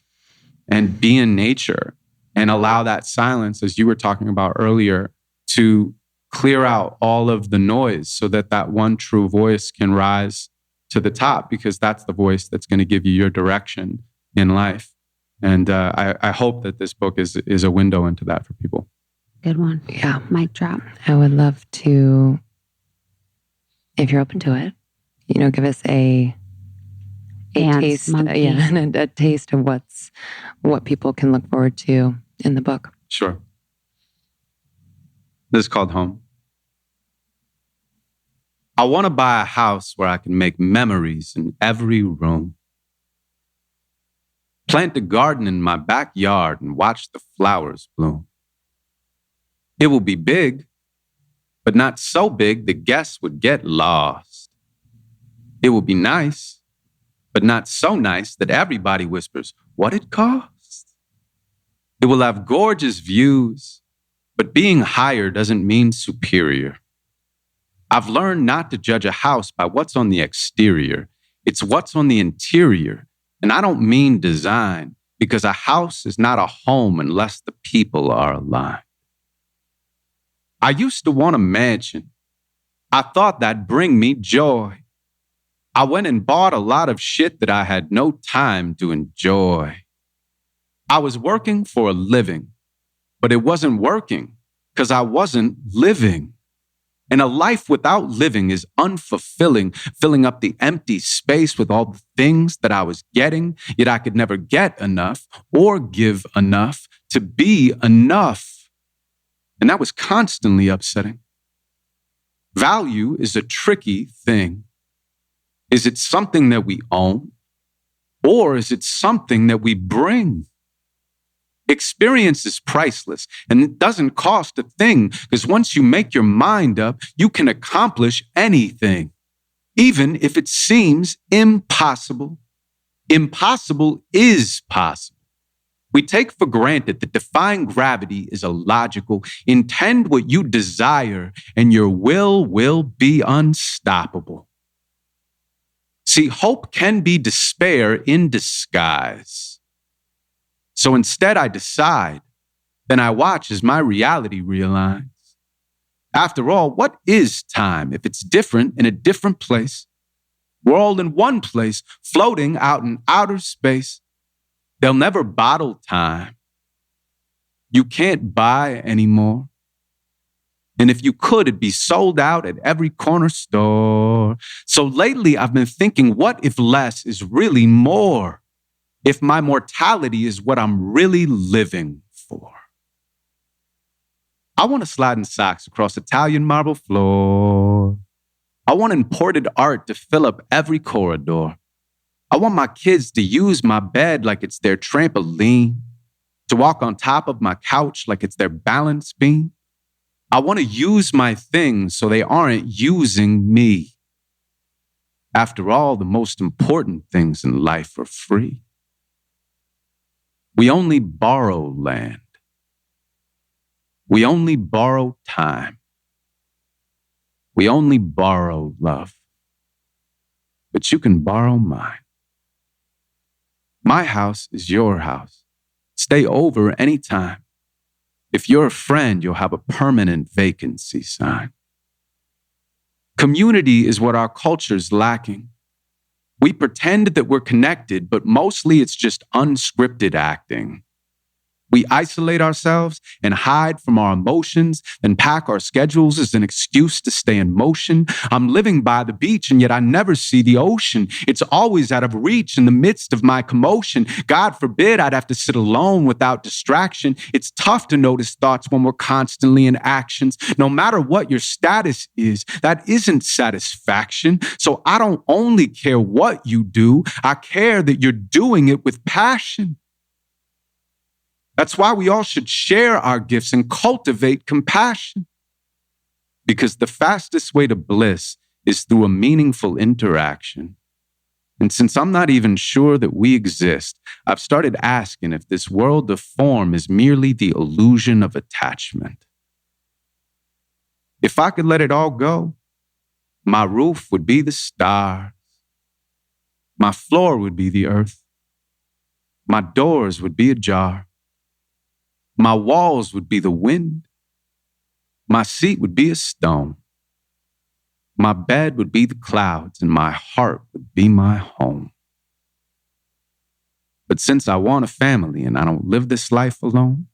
A: and be in nature and allow that silence, as you were talking about earlier, to clear out all of the noise so that that one true voice can rise to the top, because that's the voice that's going to give you your direction in life. And I hope that this book is a window into that for people.
B: Good one.
C: Yeah.
B: Mic drop.
C: I would love to, if you're open to it, you know, give us a taste, and a taste of what people can look forward to in the book.
A: Sure. This is called Home. I want to buy a house where I can make memories in every room. Plant a garden in my backyard and watch the flowers bloom. It will be big, but not so big the guests would get lost. It will be nice, but not so nice that everybody whispers, what it costs. It will have gorgeous views, but being higher doesn't mean superior. I've learned not to judge a house by what's on the exterior. It's what's on the interior. And I don't mean design, because a house is not a home unless the people are aligned. I used to want a mansion. I thought that'd bring me joy. I went and bought a lot of shit that I had no time to enjoy. I was working for a living, but it wasn't working because I wasn't living. And a life without living is unfulfilling, filling up the empty space with all the things that I was getting, yet I could never get enough or give enough to be enough. And that was constantly upsetting. Value is a tricky thing. Is it something that we own, or is it something that we bring? Experience is priceless, and it doesn't cost a thing, because once you make your mind up, you can accomplish anything, even if it seems impossible. Impossible is possible. We take for granted that defying gravity is illogical. Intend what you desire, and your will be unstoppable. See, hope can be despair in disguise. So instead I decide, then I watch as my reality realigns. After all, what is time if it's different in a different place? We're all in one place, floating out in outer space. They'll never bottle time. You can't buy anymore. And if you could, it'd be sold out at every corner store. So lately I've been thinking, what if less is really more? If my mortality is what I'm really living for? I want to slide in socks across Italian marble floor. I want imported art to fill up every corridor. I want my kids to use my bed like it's their trampoline, to walk on top of my couch like it's their balance beam. I want to use my things so they aren't using me. After all, the most important things in life are free. We only borrow land. We only borrow time. We only borrow love. But you can borrow mine. My house is your house. Stay over anytime. If you're a friend, you'll have a permanent vacancy sign. Community is what our culture's lacking. We pretend that we're connected, but mostly it's just unscripted acting. We isolate ourselves and hide from our emotions and pack our schedules as an excuse to stay in motion. I'm living by the beach and yet I never see the ocean. It's always out of reach in the midst of my commotion. God forbid I'd have to sit alone without distraction. It's tough to notice thoughts when we're constantly in actions. No matter what your status is, that isn't satisfaction. So I don't only care what you do, I care that you're doing it with passion. That's why we all should share our gifts and cultivate compassion. Because the fastest way to bliss is through a meaningful interaction. And since I'm not even sure that we exist, I've started asking if this world of form is merely the illusion of attachment. If I could let it all go, my roof would be the stars. My floor would be the earth. My doors would be ajar. My walls would be the wind. My seat would be a stone. My bed would be the clouds, and my heart would be my home. But since I want a family and I don't live this life alone,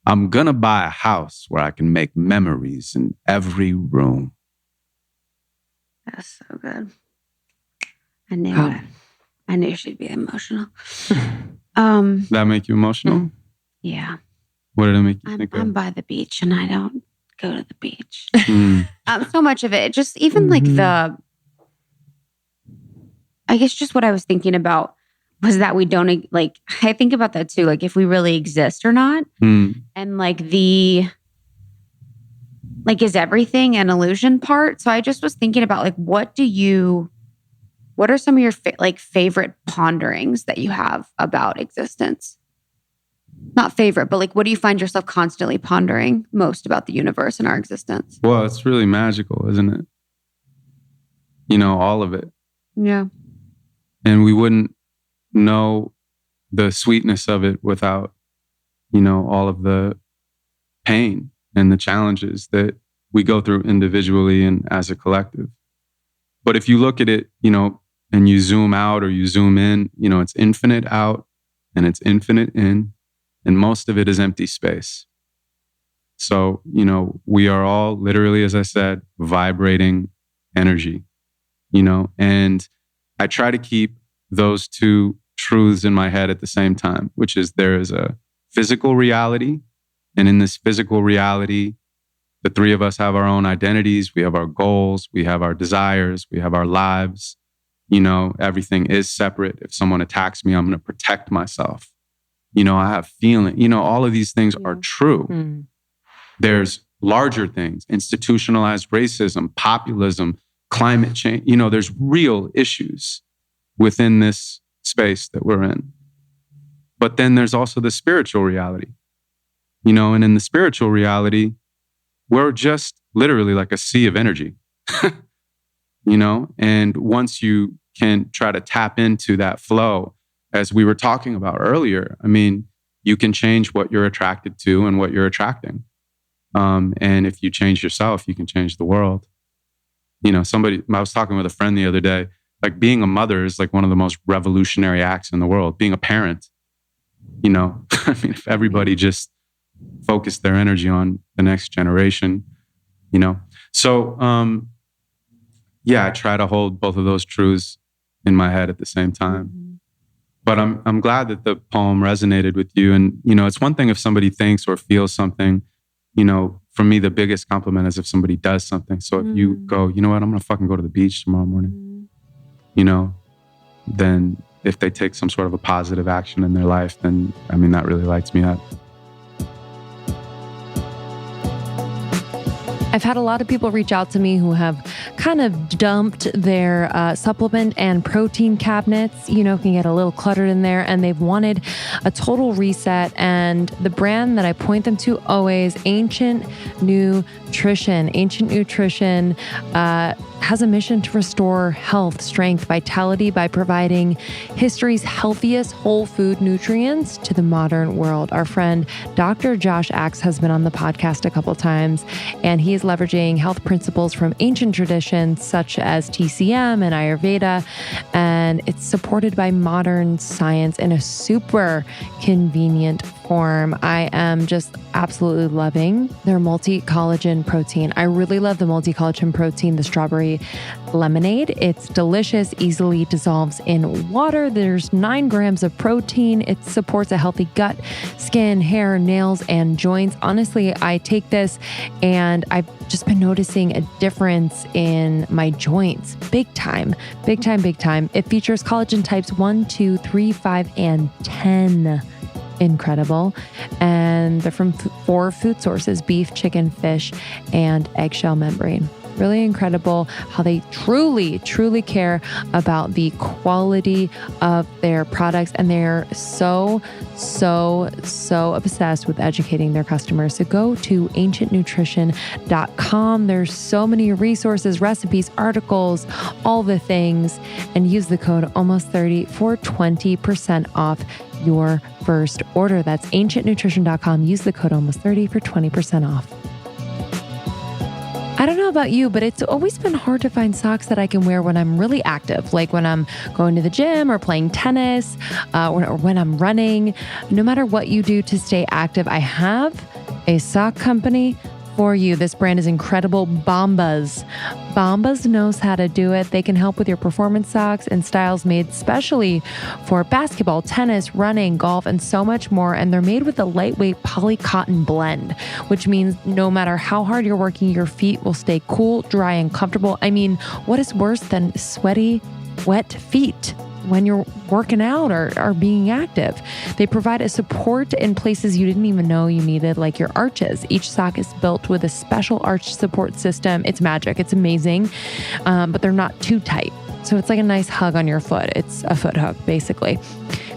A: I'm gonna buy a house where I can make memories in every room.
B: That's so good. I knew it. I knew she'd be emotional.
A: That make you emotional?
B: Yeah.
A: What did it make you think of?
B: I'm by the beach and I don't go to the beach. So much of it, just even like I guess just what I was thinking about was that we don't, like, I think about that too, like if we really exist or not. And like is everything an illusion part? So I just was thinking about like, what are some of your favorite ponderings that you have about existence? Not favorite, but like, what do you find yourself constantly pondering most about the universe and our existence?
A: Well, it's really magical, isn't it? You know, all of it.
B: Yeah.
A: And we wouldn't know the sweetness of it without, you know, all of the pain and the challenges that we go through individually and as a collective. But if you look at it, you know, and you zoom out or you zoom in, you know, it's infinite out and it's infinite in, and most of it is empty space. So, you know, we are all literally, as I said, vibrating energy, you know, and I try to keep those two truths in my head at the same time, which is there is a physical reality. And in this physical reality, the three of us have our own identities. We have our goals. We have our desires. We have our lives. You know, everything is separate. If someone attacks me, I'm going to protect myself. You know, I have feeling. You know, all of these things are true. There's larger things, institutionalized racism, populism, climate change. You know, there's real issues within this space that we're in. But then there's also the spiritual reality. You know, and in the spiritual reality, we're just literally like a sea of energy. You know, and once you can try to tap into that flow, as we were talking about earlier, I mean, you can change what you're attracted to and what you're attracting. And if you change yourself, you can change the world. You know, I was talking with a friend the other day, like being a mother is like one of the most revolutionary acts in the world. Being a parent, you know, I mean, if everybody just focused their energy on the next generation, you know. So, yeah, I try to hold both of those truths in my head at the same time. But I'm glad that the poem resonated with you. And, you know, it's one thing if somebody thinks or feels something. You know, for me, the biggest compliment is if somebody does something. So if you go, you know what, I'm going to fucking go to the beach tomorrow morning, you know, then if they take some sort of a positive action in their life, then, I mean, that really lights me up.
D: I've had a lot of people reach out to me who have kind of dumped their supplement and protein cabinets, you know, can get a little cluttered in there, and they've wanted a total reset. And the brand that I point them to always, Ancient Nutrition. Ancient Nutrition has a mission to restore health, strength, vitality by providing history's healthiest whole food nutrients to the modern world. Our friend, Dr. Josh Axe, has been on the podcast a couple times, and he is leveraging health principles from ancient traditions such as TCM and Ayurveda, and it's supported by modern science in a super convenient form. I am just absolutely loving their multi-collagen protein. I really love the multi-collagen protein, the strawberry lemonade. It's delicious, easily dissolves in water. There's 9 grams of protein. It supports a healthy gut, skin, hair, nails, and joints. Honestly, I take this and I've just been noticing a difference in my joints. Big time, big time, big time. It features collagen types 1, 2, 3, 5, and 10. Incredible. And they're from 4 food sources: beef, chicken, fish, and eggshell membrane. Really incredible how they truly, truly care about the quality of their products. And they're so obsessed with educating their customers. So go to ancientnutrition.com. There's so many resources, recipes, articles, all the things, and use the code almost30 for 20% off your first order. That's ancientnutrition.com. Use the code almost30 for 20% off. I don't know about you, but it's always been hard to find socks that I can wear when I'm really active, like when I'm going to the gym or playing tennis, or when I'm running. No matter what you do to stay active, I have a sock company for you. This brand is incredible. Bombas. Bombas knows how to do it. They can help with your performance socks and styles made specially for basketball, tennis, running, golf, and so much more. And they're made with a lightweight poly cotton blend, which means no matter how hard you're working, your feet will stay cool, dry, and comfortable. I mean, what is worse than sweaty, wet feet when you're working out or being active? They provide a support in places you didn't even know you needed, like your arches. Each sock is built with a special arch support system. It's magic. It's amazing. But they're not too tight. So it's like a nice hug on your foot. It's a foot hug, basically.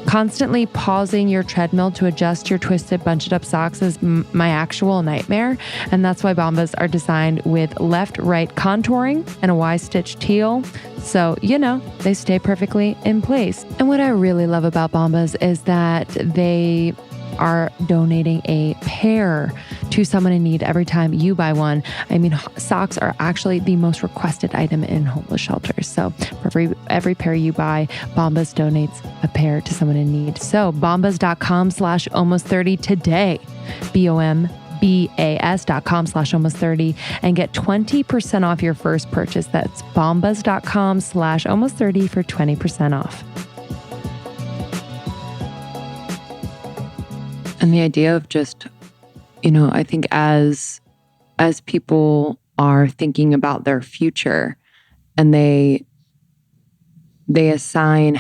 D: Constantly pausing your treadmill to adjust your twisted, bunched up socks is my actual nightmare. And that's why Bombas are designed with left-right contouring and a Y-stitch teal. So, they stay perfectly in place. And what I really love about Bombas is that they are donating a pair to someone in need every time you buy one. I mean, socks are actually the most requested item in homeless shelters. So for every pair you buy, Bombas donates a pair to someone in need. So bombas.com/almost30 today, BOMBAS.com/almost30 and get 20% off your first purchase. That's bombas.com/almost30 for 20% off.
C: And the idea of just, I think as people are thinking about their future and they assign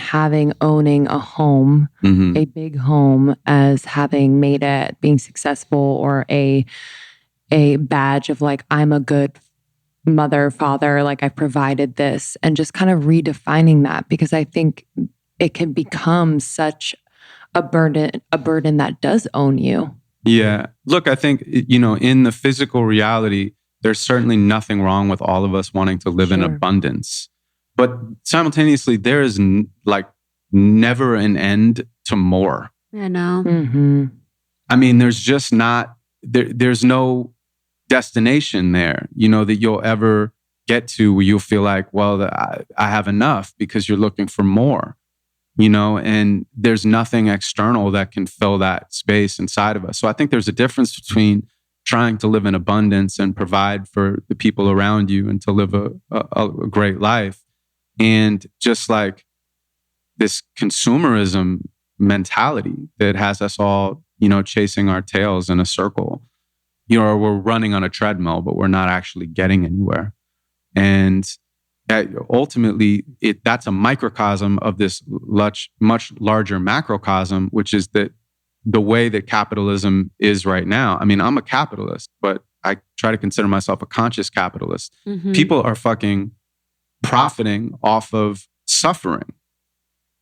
C: owning a home, a big home, as having made it, being successful, or a badge of like, I'm a good mother, father, like I provided this, and just kind of redefining that, because I think it can become such a burden that does own you.
A: Yeah. Look, I think, in the physical reality, there's certainly nothing wrong with all of us wanting to live in abundance. But simultaneously, there is never an end to more.
B: I know.
C: Mm-hmm.
A: I mean, there's just there's no destination there, that you'll ever get to where you'll feel like, well, I have enough, because you're looking for more. And there's nothing external that can fill that space inside of us. So I think there's a difference between trying to live in abundance and provide for the people around you and to live a great life, and just like this consumerism mentality that has us all, chasing our tails in a circle. We're running on a treadmill, but we're not actually getting anywhere. And ultimately, that's a microcosm of this much larger macrocosm, which is that the way that capitalism is right now. I mean, I'm a capitalist, but I try to consider myself a conscious capitalist. Mm-hmm. People are fucking profiting off of suffering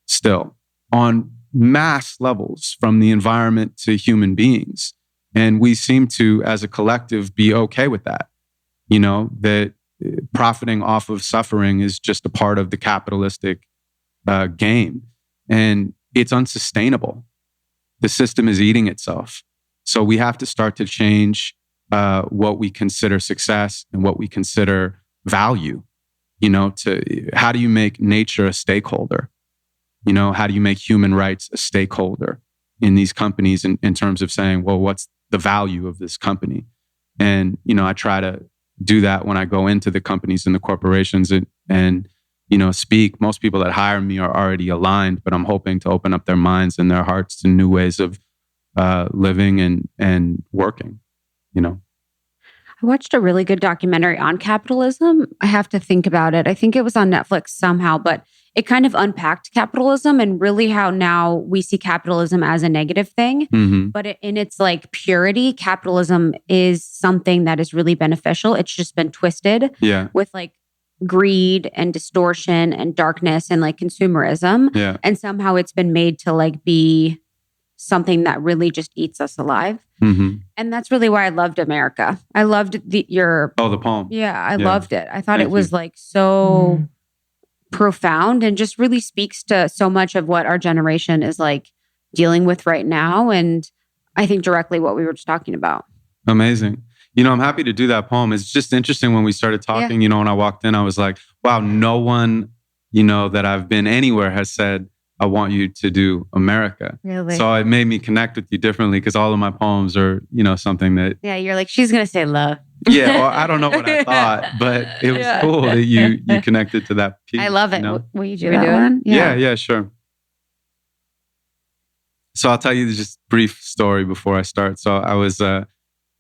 A: still on mass levels, from the environment to human beings. And we seem to, as a collective, be okay with that. That profiting off of suffering is just a part of the capitalistic game. And it's unsustainable. The system is eating itself. So we have to start to change what we consider success and what we consider value. You know, how do you make nature a stakeholder? You know, how do you make human rights a stakeholder in these companies in terms of saying, well, what's the value of this company? And, you know, I try to do that when I go into the companies and the corporations and you know, speak. Most people that hire me are already aligned, but I'm hoping to open up their minds and their hearts to new ways of living and working, you know.
B: I watched a really good documentary on capitalism. I have to think about it. I think it was on Netflix somehow, but it kind of unpacked capitalism and really how now we see capitalism as a negative thing.
A: Mm-hmm.
B: But in its like purity, capitalism is something that is really beneficial. It's just been twisted with like greed and distortion and darkness and like consumerism.
A: Yeah.
B: And somehow it's been made to like be something that really just eats us alive.
A: Mm-hmm.
B: And that's really why I loved America. I loved the
A: poem.
B: Yeah, I loved it. I thought it was like so profound and just really speaks to so much of what our generation is like dealing with right now. And I think directly what we were just talking about.
A: Amazing. You know, I'm happy to do that poem. It's just interesting when we started talking, you know, when I walked in, I was like, wow, no one, you know, that I've been anywhere has said, I want you to do America.
B: Really?
A: So it made me connect with you differently because all of my poems are, you know, something that...
B: Yeah, you're like, she's going to say love.
A: Yeah, or I don't know what I thought, but it was cool that you connected to that piece.
B: I love it.
A: You know?
B: Will you do that one?
A: Yeah, sure. So I'll tell you just a brief story before I start. So I was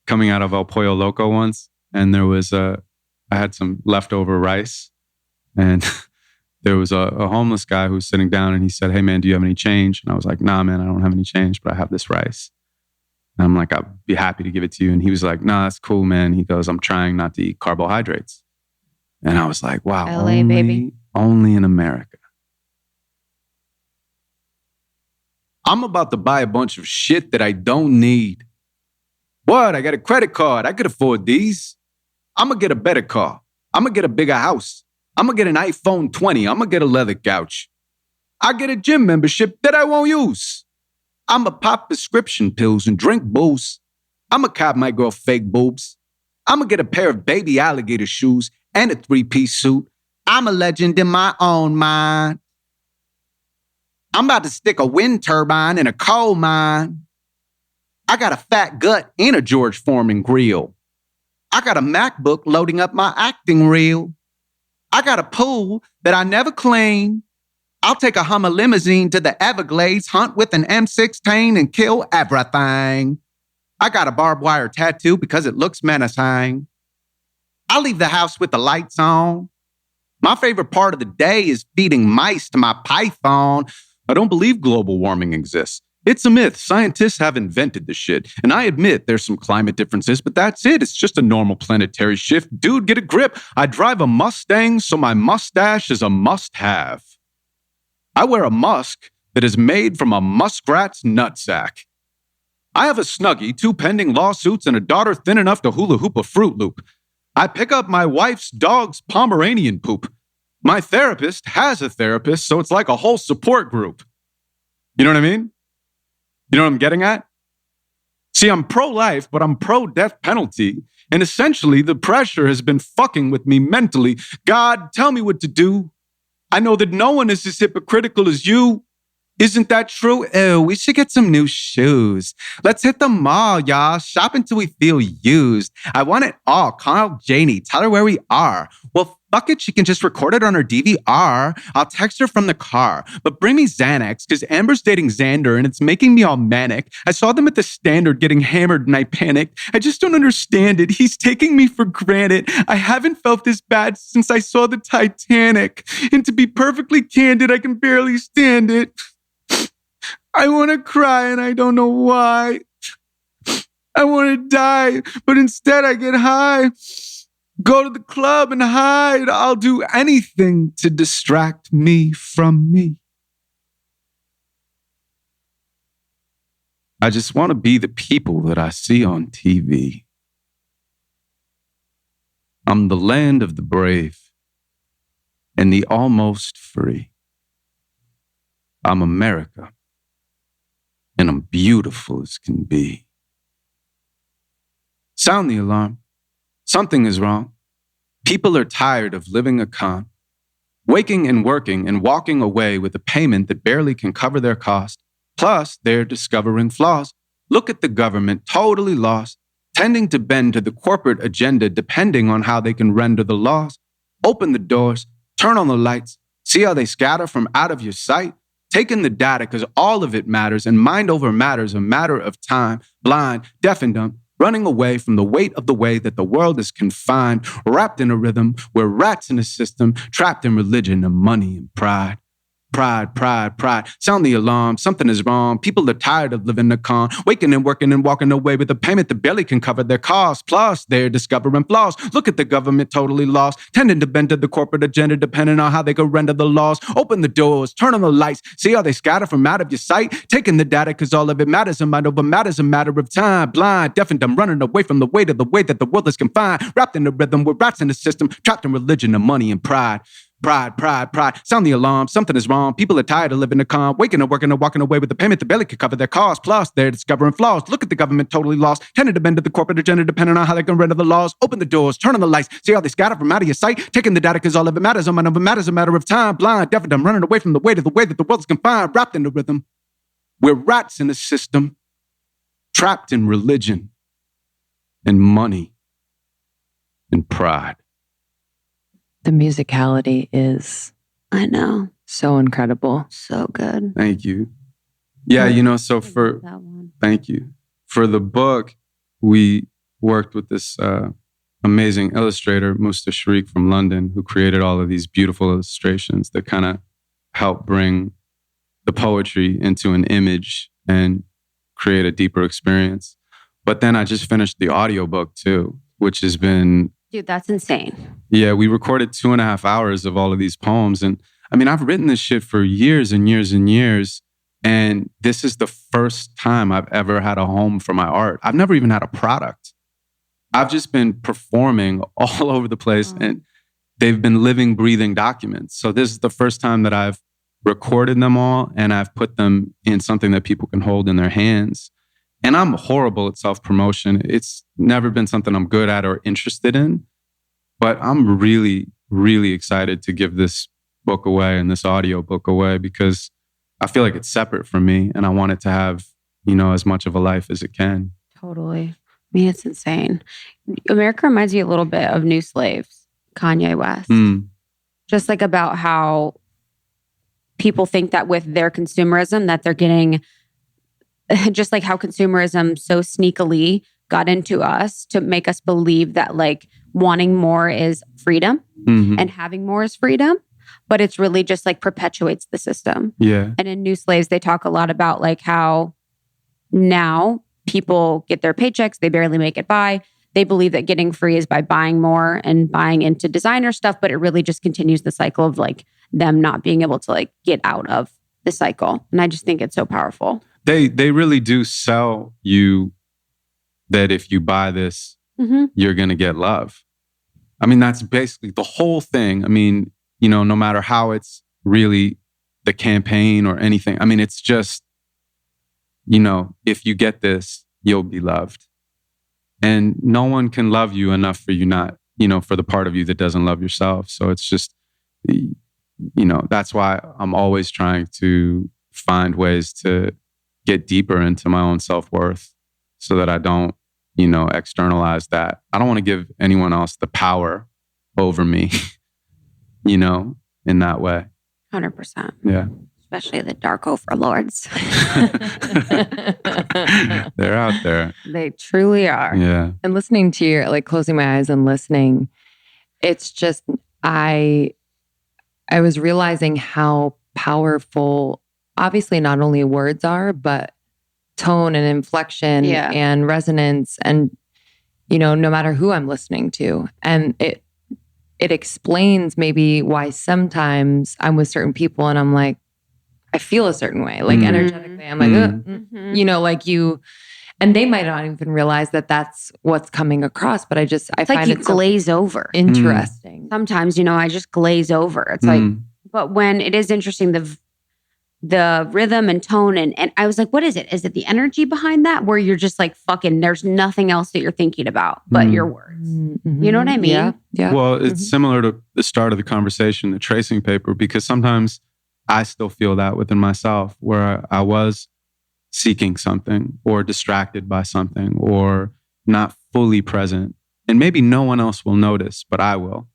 A: coming out of El Pollo Loco once, and there was I had some leftover rice, and there was a homeless guy who was sitting down, and he said, "Hey man, do you have any change?" And I was like, "Nah, man, I don't have any change, but I have this rice." And I'm like, "I'd be happy to give it to you." And he was like, "Nah, that's cool, man." He goes, "I'm trying not to eat carbohydrates." And I was like, wow,
B: LA, baby.
A: Only in America. I'm about to buy a bunch of shit that I don't need. What? I got a credit card. I could afford these. I'm going to get a better car. I'm going to get a bigger house. I'm going to get an iPhone 20. I'm going to get a leather couch. I get a gym membership that I won't use. I'm going to pop prescription pills and drink booze. I'm going to cop my girl fake boobs. I'm going to get a pair of baby alligator shoes and a 3-piece suit. I'm a legend in my own mind. I'm about to stick a wind turbine in a coal mine. I got a fat gut and a George Foreman grill. I got a MacBook loading up my acting reel. I got a pool that I never clean. I'll take a Hummer limousine to the Everglades, hunt with an M16 and kill everything. I got a barbed wire tattoo because it looks menacing. I leave the house with the lights on. My favorite part of the day is feeding mice to my python. I don't believe global warming exists. It's a myth. Scientists have invented the shit. And I admit there's some climate differences, but that's it. It's just a normal planetary shift. Dude, get a grip. I drive a Mustang, so my mustache is a must-have. I wear a musk that is made from a muskrat's nutsack. I have a Snuggie, 2 pending lawsuits, and a daughter thin enough to hula hoop a Fruit Loop. I pick up my wife's dog's Pomeranian poop. My therapist has a therapist, so it's like a whole support group. You know what I mean? You know what I'm getting at? See, I'm pro-life, but I'm pro-death penalty. And essentially, the pressure has been fucking with me mentally. God, tell me what to do. I know that no one is as hypocritical as you. Isn't that true? Ew, we should get some new shoes. Let's hit the mall, y'all. Shop until we feel used. I want it all. Call Janie. Tell her where we are. Well, fuck it. She can just record it on her DVR. I'll text her from the car. But bring me Xanax, because Amber's dating Xander, and it's making me all manic. I saw them at the Standard getting hammered, and I panicked. I just don't understand it. He's taking me for granted. I haven't felt this bad since I saw the Titanic. And to be perfectly candid, I can barely stand it. I want to cry and I don't know why. I want to die, but instead I get high. Go to the club and hide. I'll do anything to distract me from me. I just want to be the people that I see on TV. I'm the land of the brave and the almost free. I'm America. And I'm beautiful as can be. Sound the alarm. Something is wrong. People are tired of living a con. Waking and working and walking away with a payment that barely can cover their cost. Plus, they're discovering flaws. Look at the government, totally lost, tending to bend to the corporate agenda depending on how they can render the laws. Open the doors, turn on the lights, see how they scatter from out of your sight. Take in the data because all of it matters, and mind over matter is a matter of time. Blind, deaf and dumb, running away from the weight of the way that the world is confined, wrapped in a rhythm, we're rats in a system, trapped in religion and money and pride. Pride, pride, pride. Sound the alarm. Something is wrong. People are tired of living the con. Waking and working and walking away with a payment that barely can cover their costs. Plus, they're discovering flaws. Look at the government, totally lost. Tending to bend to the corporate agenda depending on how they can render the laws. Open the doors. Turn on the lights. See how they scatter from out of your sight. Taking the data because all of it matters. And mind over matter is a matter of time. Blind, deaf and dumb, running away from the weight of the way that the world is confined. Wrapped in a rhythm. We're rats in the system. Trapped in religion and money and pride. Pride, pride, pride. Sound the alarm. Something is wrong. People are tired of living the con. Waking and working and walking away with a payment that barely could cover their costs. Plus, they're discovering flaws. Look at the government, totally lost. Tending to bend to the corporate agenda depending on how they can render the laws. Open the doors. Turn on the lights. See how they scatter from out of your sight. Taking the data because all of it matters. Mind over matter is a matter of time. Blind, deaf and dumb, running away from the weight of the way that the world is confined. Wrapped in the rhythm. We're rats in the system. Trapped in religion and money and pride.
C: The musicality is,
B: I know,
C: so incredible.
B: so good.
A: Thank you. Yeah, so thank you. For the book, we worked with this amazing illustrator, Musta Sharik from London, who created all of these beautiful illustrations that kind of help bring the poetry into an image and create a deeper experience. But then I just finished the audiobook too, which has been...
B: Dude, that's insane.
A: Yeah, we recorded 2.5 hours of all of these poems. And I mean, I've written this shit for years and years and years. And this is the first time I've ever had a home for my art. I've never even had a product. I've just been performing all over the place. And they've been living, breathing documents. So this is the first time that I've recorded them all and I've put them in something that people can hold in their hands. And I'm horrible at self-promotion. It's never been something I'm good at or interested in. But I'm really, really excited to give this book away and this audio book away because I feel like it's separate from me and I want it to have, as much of a life as it can.
B: Totally. I mean, it's insane. America reminds me a little bit of New Slaves, Kanye West. Just like about how people think that with their consumerism that they're getting... just like how consumerism so sneakily got into us to make us believe that like wanting more is freedom and having more is freedom, but it's really just like perpetuates the system.
A: Yeah.
B: And in New Slaves, they talk a lot about like how now people get their paychecks, they barely make it by. They believe that getting free is by buying more and buying into designer stuff, but it really just continues the cycle of like them not being able to like get out of the cycle. And I just think it's so powerful.
A: They really do sell you that if you buy this, you're going to get love. I mean, that's basically the whole thing. I mean, no matter how it's really the campaign or anything. I mean, it's just, if you get this, you'll be loved. And no one can love you enough for you not, for the part of you that doesn't love yourself. So it's just, that's why I'm always trying to find ways to get deeper into my own self-worth so that I don't, externalize that. I don't want to give anyone else the power over me, in that way.
B: 100%.
A: Yeah.
B: Especially the dark overlords.
A: They're out there.
B: They truly are.
A: Yeah.
C: And listening to your, like closing my eyes and listening, it's just, I was realizing how powerful obviously not only words are, but tone and inflection and resonance and, no matter who I'm listening to. And it explains maybe why sometimes I'm with certain people and I'm like, I feel a certain way, like energetically. I'm like, like you, and they might not even realize that that's what's coming across, but I find
B: like you
C: it
B: glaze over.
C: Interesting.
B: Sometimes, I just glaze over. It's like, but when it is interesting, the rhythm and tone. And I was like, what is it? Is it the energy behind that? Where you're just like, fucking, there's nothing else that you're thinking about but your words.
C: Mm-hmm.
B: You know what I mean?
C: Yeah.
A: Well, it's similar to the start of the conversation, the tracing paper, because sometimes I still feel that within myself where I was seeking something or distracted by something or not fully present. And maybe no one else will notice, but I will.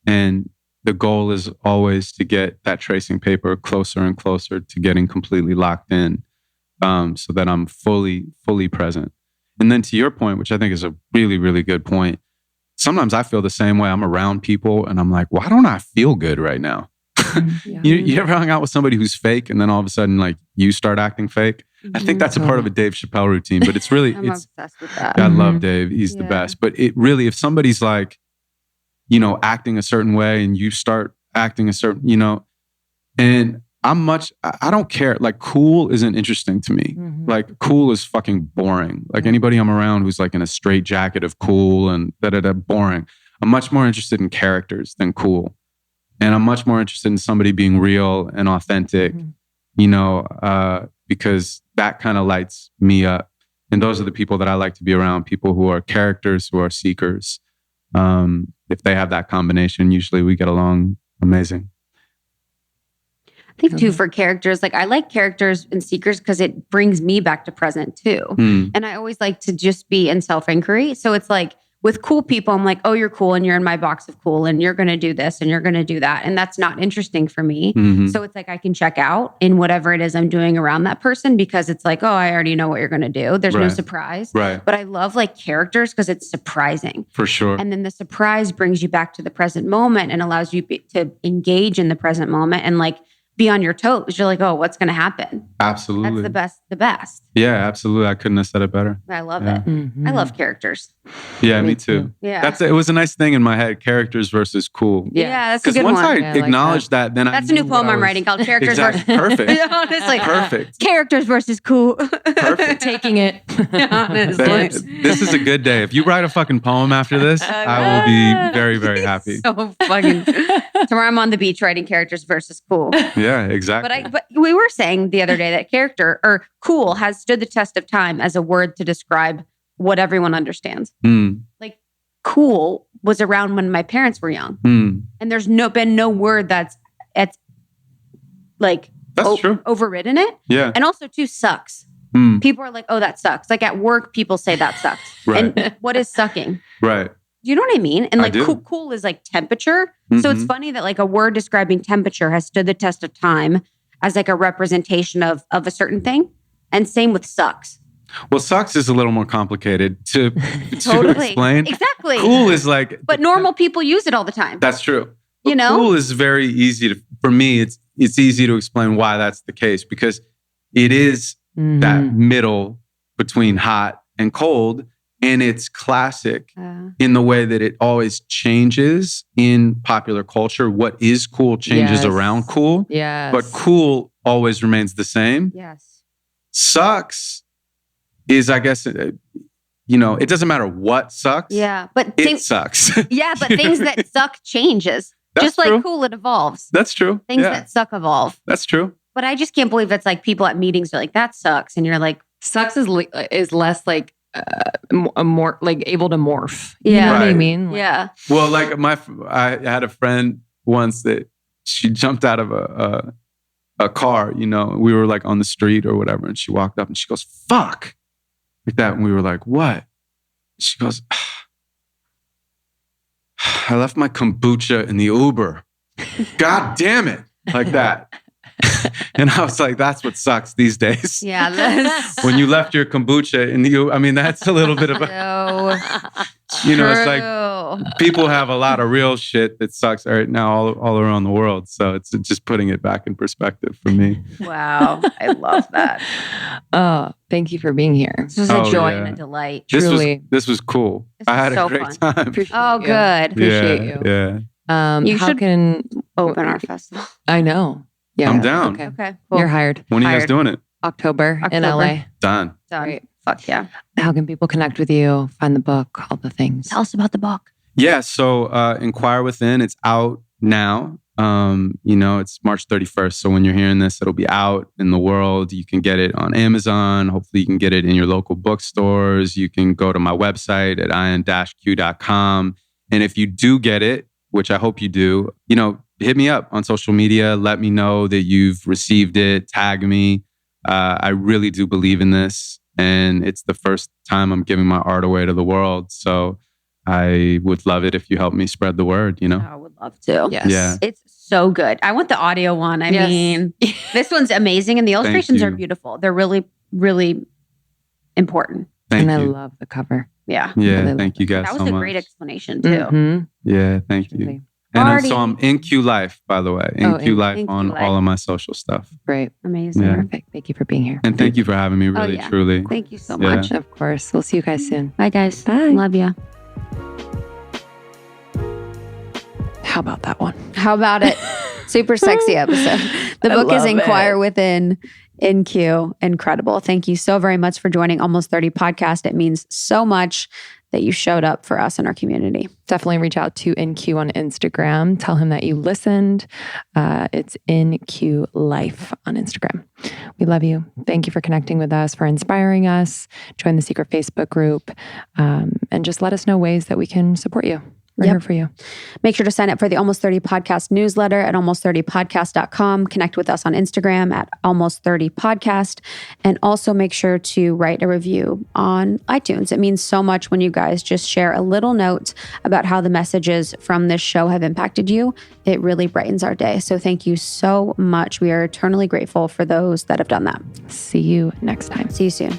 A: And the goal is always to get that tracing paper closer and closer to getting completely locked in, so that I'm fully present. And then to your point, which I think is a really, really good point, sometimes I feel the same way. I'm around people and I'm like, why don't I feel good right now?
C: Yeah.
A: You ever hung out with somebody who's fake and then all of a sudden like you start acting fake? I think that's a part of a Dave Chappelle routine, but it's really,
B: I'm obsessed with that.
A: I love Dave. He's the best. But it really, if somebody's like, you know, acting a certain way and you start acting a certain, you know, and I don't care. Like cool isn't interesting to me. Like cool is fucking boring. Like anybody I'm around who's like in a straight jacket of cool and boring. I'm much more interested in characters than cool. And I'm much more interested in somebody being real and authentic, you know, because that kind of lights me up. And those are the people that I like to be around, people who are characters, who are seekers. If they have that combination, usually we get along amazing.
B: I think too, for characters, like I like characters and seekers because it brings me back to present too. And I always like to just be in self-inquiry. So it's like with cool people, I'm like, oh, you're cool and you're in my box of cool and you're going to do this and you're going to do that. And that's not interesting for me. So it's like I can check out in whatever it is I'm doing around that person because it's like, oh, I already know what you're going to do. There's no surprise. But I love like characters because it's surprising.
A: For sure.
B: And then the surprise brings you back to the present moment and allows you to engage in the present moment and like be on your toes. You're like, oh, what's going to happen?
A: Absolutely.
B: That's the best.
A: Yeah, absolutely. I couldn't have said it better.
B: I love it. I love characters.
A: Yeah, me too.
B: Yeah.
A: It was a nice thing in my head, characters versus cool.
B: Yeah, that's a good
A: one.
B: one.
A: Because once I acknowledged that, then
B: that's a new poem I'm writing called Characters versus...
A: Perfect.
B: Honestly.
A: Perfect.
B: Characters versus cool.
C: Perfect. Taking it.
B: Honestly.
A: This is a good day. If you write a fucking poem after this, I will be very, very happy.
B: So fucking... Tomorrow I'm on the beach writing characters versus cool.
A: Yeah, exactly.
B: But we were saying the other day that character or cool has stood the test of time as a word to describe what everyone understands. Like cool was around when my parents were young. And there's been no word that's like
A: true.
B: Overridden it.
A: Yeah.
B: And also too sucks. People are like, oh, that sucks. Like at work, people say that sucks.
A: Right.
B: And what is sucking?
A: Right.
B: Do you know what I mean? And like cool is like temperature. So it's funny that like a word describing temperature has stood the test of time as like a representation of a certain thing. And same with sucks.
A: Well, sucks is a little more complicated to explain.
B: Exactly.
A: Cool is like...
B: But normal people use it all the time.
A: That's true.
B: You know?
A: Cool is very easy for me, it's easy to explain why that's the case because it is that middle between hot and cold. And it's classic in the way that it always changes in popular culture. What is cool changes around cool.
C: Yes.
A: But cool always remains the same.
B: Yes.
A: Sucks is, I guess, you know, it doesn't matter what sucks.
B: Yeah. But
A: it sucks.
B: Yeah. But things that suck changes.
A: That's
B: just like
A: true.
B: Cool, it evolves.
A: That's true.
B: Things that suck evolve.
A: That's true.
B: But I just can't believe it's like people at meetings are like, that sucks. And you're like,
C: sucks is less like, more like able to morph.
B: Yeah.
C: You know what I mean? Like,
B: yeah.
A: Well, like I had a friend once that she jumped out of a car, you know, we were like on the street or whatever. And she walked up and she goes, fuck, like that. And we were like, what? She goes, I left my kombucha in the Uber. God damn it. Like that. And I was like, that's what sucks these days.
B: Yeah.
A: When you left your kombucha in the, I mean, that's a little bit of a, you know, it's like people have a lot of real shit that sucks right now all around the world. So it's just putting it back in perspective for me.
B: Wow. I love that.
C: Oh, thank you for being here.
B: This was a joy and a delight.
A: This was cool. I had a great time.
B: Oh, good.
C: Appreciate you.
A: Yeah.
B: You should open our festival.
C: I know. Yeah,
A: I'm down.
B: Okay, cool.
C: You're hired.
A: When are you guys doing it?
C: October in LA.
A: Done.
B: Right. Fuck yeah.
C: How can people connect with you, find the book, all the things?
B: Tell us about the book.
A: Yeah, so Inquire Within, it's out now. It's March 31st. So when you're hearing this, it'll be out in the world. You can get it on Amazon. Hopefully you can get it in your local bookstores. You can go to my website at ian-q.com. And if you do get it, which I hope you do, hit me up on social media. Let me know that you've received it. Tag me. I really do believe in this. And it's the first time I'm giving my art away to the world. So I would love it if you help me spread the word,
B: I would love to.
C: Yes.
A: Yeah.
B: It's so good. I want the audio one. I mean, this one's amazing. And the illustrations are beautiful. They're really, really important.
A: Thank you.
C: I love the cover.
B: Yeah.
A: Yeah.
C: Really
A: Thank you guys so much.
B: That was a great explanation too.
C: Mm-hmm.
A: Yeah. Thank you. And so I'm InQ Life, by the way. InQ Life on all of my social stuff.
C: Great.
B: Amazing.
A: Yeah.
C: Perfect. Thank you for being here.
A: And thank you for having me, really, truly.
B: Thank you so much.
C: Of course. We'll see you guys soon.
B: Bye, guys.
C: Bye.
B: Love you.
C: How about that one?
B: How about it? Super sexy episode. The book is Inquire Within, InQ. Incredible. Thank you so very much for joining Almost 30 Podcast. It means so much that you showed up for us in our community.
C: Definitely reach out to InQ on Instagram. Tell him that you listened. It's InQ Life on Instagram. We love you. Thank you for connecting with us, for inspiring us. Join the secret Facebook group, and just let us know ways that we can support you. We're here for you.
B: Make sure to sign up for the Almost 30 Podcast newsletter at almost30podcast.com. Connect with us on Instagram at Almost 30 Podcast. And also make sure to write a review on iTunes. It means so much when you guys just share a little note about how the messages from this show have impacted you. It really brightens our day. So thank you so much. We are eternally grateful for those that have done that.
C: See you next time.
B: See you soon.